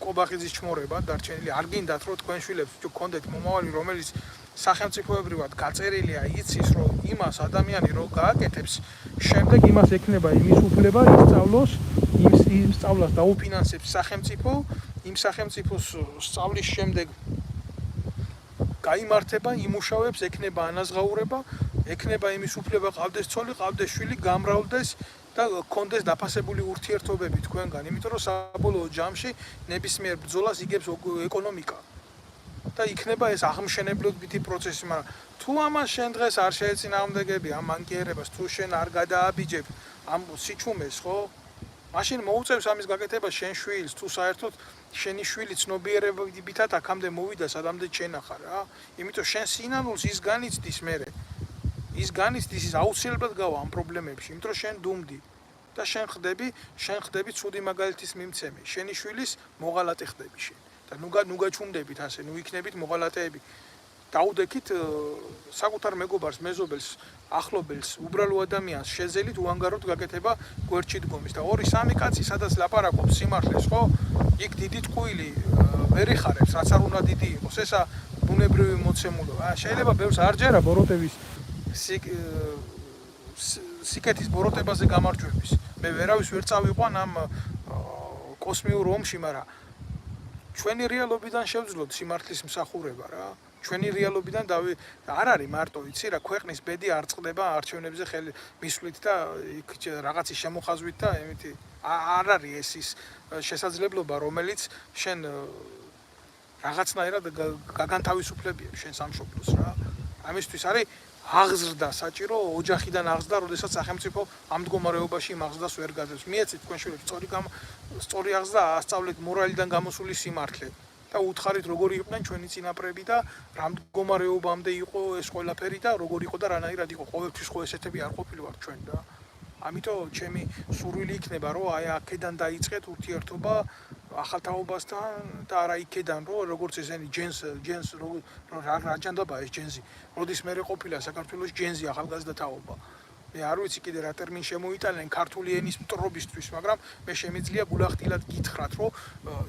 ყობახიძის ჩმორება დარჩენილი, არ გინდათ რომ თქვენ შვილებს გქონდეთ მომავალი, რომელიც სახელმწიფოებრივად გაწერილია, იცის რომ იმას ადამიანი რო გააკეთებს, შემდეგ იმას ექნება იმის უფლება ისწავლოს, იმ სწავლას დაუფინანსებს სახელმწიფო, იმ სახელმწიფოს სწავლის შემდეგ გაიმართება, იმუშავებს, ექნება ანაზღაურება, ექნება იმის უფლება, ყავდეს ცოლი, ყავდეს შვილი, გამრავლდეს და გქონდეს დაფასებული ურთიერთობები თქვენგან, იმიტომ რომ საბოლოო ჯამში ნებისმიერ ბრძოლას იგებს ეკონომიკა. და იქნება ეს აღმშენებლობითი პროცესი, მაგრამ თუ ამას შენ დღეს არ შეეწინააღმდეგები ამ მანკიერებას, თუ შენ არ გადააბიჯებ ამ სიჩუმეს, ხო? მაშინ მოუწევს ამის გაკეთებას შენ შვილს, თუ საერთოდ შენი შვილი ცნობიერებითად აქამდე მოვიდა, სადამდე შენ ახარ რა. იმიტომ შენ სინანულს ის განიცდის მერე. ის განიცდის, ის აუცილებლად გავა ამ პრობლემებში, იმიტომ რომ შენ დუმდი და შენ ხდები ცუდი მაგალითის მიმცემი. შენი შვილის მოღალატე ხდები შენ. და ნუ გაჩუმდებით ასე, ნუ იქნებით მოღალატეები. დაუდექით საკუთარ მეგობარს, მეზობელს, ახლობელს, უბრალო ადამიანს შეძელით უანგაროდ გაკეთება გვერდში დგომის და 2-3 კაცი სადაც ლაპარაკობს სიმართლეს, ხო? იქ დიდი ტყუილი ვერ იხარებს, რაც არ უნდა დიდი იყოს. ესა ბუნებრივი მოცემულობა. შეიძლება ბევრს არ ჯერა ბოროტების სიკეთის ბოროტებაზე გამარჯვების. მე ვერავის ვერ წავიყვან ამ კოსმიურ ომში, მაგრამ ჩვენი რეალობიდან შევძლოთ სიმართლის მსახურება რა. ჩვენი რეალობიდან არ არის მარტო, იცი რა, ქვეყნის ბედი არ წყდება არჩევნებზე მისვლით და იქ რაღაცის შემოხაზვით და ემეთი არ არის ეს ის შესაძლებლობა, რომელიც შენ რაღაცნაირად გაგანთავისუფლებია შენ სამშობლოს რა. ამისთვის არის აღზრდა საჭირო, ოჯახიდან აღზრდა, როდესაც სახელმწიფო ამ მდგომარეობაში იმ აღზრდას ვერ გაძლევს. მიეცით თქვენ შვილებს სწორი აღზრდა, ასწავლეთ მორალიდან გამოსული სიმართლე და უთხარით როგორი იყვნენ ჩვენი წინაპრები და რა მდგომარეობამდე იყო ეს ყველაფერი და როგორი იყო და რანაირად იყო. ყოველთვის ხო ესეთები არ ყოფილვართ ჩვენ და ამიტომ ჩემი სურვილი იქნება, რომ აი აქედან დაიწყეთ ურთიერთობა ახალთაობასთან და არა იქედან, რომ როგორც ესენი ჯენს რა ჯანდაბაა ეს ჯენზი. როდის მე ყოფილა საქართველოს ჯენზი ახალგაზრდა თაობა. მე არ ვიცი კიდე რა ტერმინი შემოიტანენ ქართული ენის მტრობისთვის, მაგრამ მე შემიძლია გულახდილად გითხრათ, რომ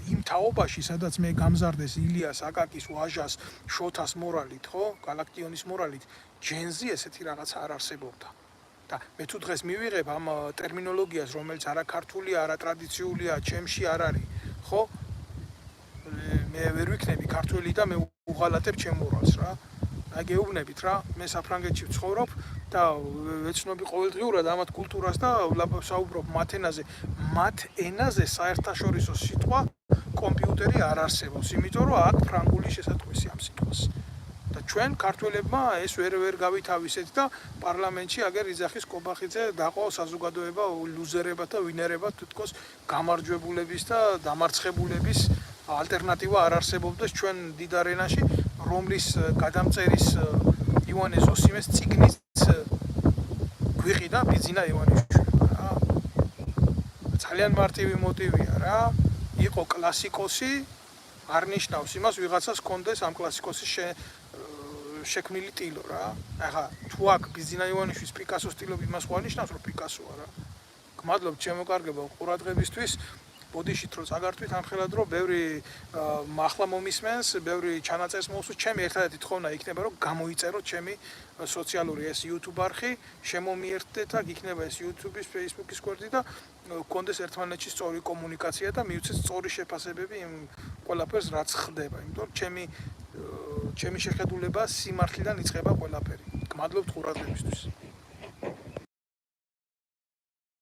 იმ თაობაში, სადაც მე გამზარდეს ილიას, აკაკის, ვაჟას, შოთას მორალით, ხო? გალაქტიონის მორალით, ჯენზი ესეთი რაღაც არ არსებობდა. და მე თუ დღეს მივიღებ ამ ტერმინოლოგიას, რომელიც არა ქართულია, არა ტრადიციულია, ჩემში არ არის, ხო? მე ვერ ვიქნები ქართველი და მე უღალატებ ჩემ მორალს რა. აი გეუბნებით რა, მე საფრანგეთში ვცხოვრობ და ვეცნობი ყოველდღიურად ამათ კულტურას და საუბრობ მათ ენაზე. მათ ენაზე საერთაშორისო სიტყვა კომპიუტერი არ არსებობს, იმიტომ რომ აქ ფრანგული შესატყვისი ამ სიტყვას. და ჩვენ ქართველებმა ეს ვერ გავითავისეთ და პარლამენტში აგერ იძახის კობახიძე დაყო საზოგადოება ლუზერებად და ვინერებად თითქოს გამარჯვებულების და დამარცხებულების ალტერნატივა არ არსებობდეს ჩვენ დიდ არენაში, რომლის გადამწერის ივანე ზოსიმეს წიგნიც გვიყიდა ბიძინა ივანიშვილმა რა. ძალიან მარტივი მოტივია რა. იყო კლასიკოსი, არ ნიშნავს იმას ვიღაცას კონდეს ამ კლასიკოსის შექმნილი ტილო რა. ახლა თუ აქ ბიძინა ივანიშვილის პიკასოს ტილობი იმას ხო ნიშნავს რომ პიკასოა რა. გმადლობთ შემოკარგება ყურადღებისთვის. ბოდიშით რომ წაგართვით ამხელად რომ ბევრი ახლა მომისმენს, ბევრი ჩანაწერს მოუსურვთ. ჩემი ერთადერთი თხოვნა იქნება რომ გამოიწეროთ ჩემი სოციალური ეს YouTube არხი, შემომიერთდეთ აქ იქნება ეს YouTube-ის, Facebook-ის გვერდი და გქონდეს ერთმანეთში სწორი კომუნიკაცია და მივცეთ სწორი შეფასებები იმ ყველაფერს რაც ხდება, იმიტომ რომ ჩემი შეხედულება სიმართლიდან იწყება ყველაფერი. გმადლობთ ყურადღებისთვის.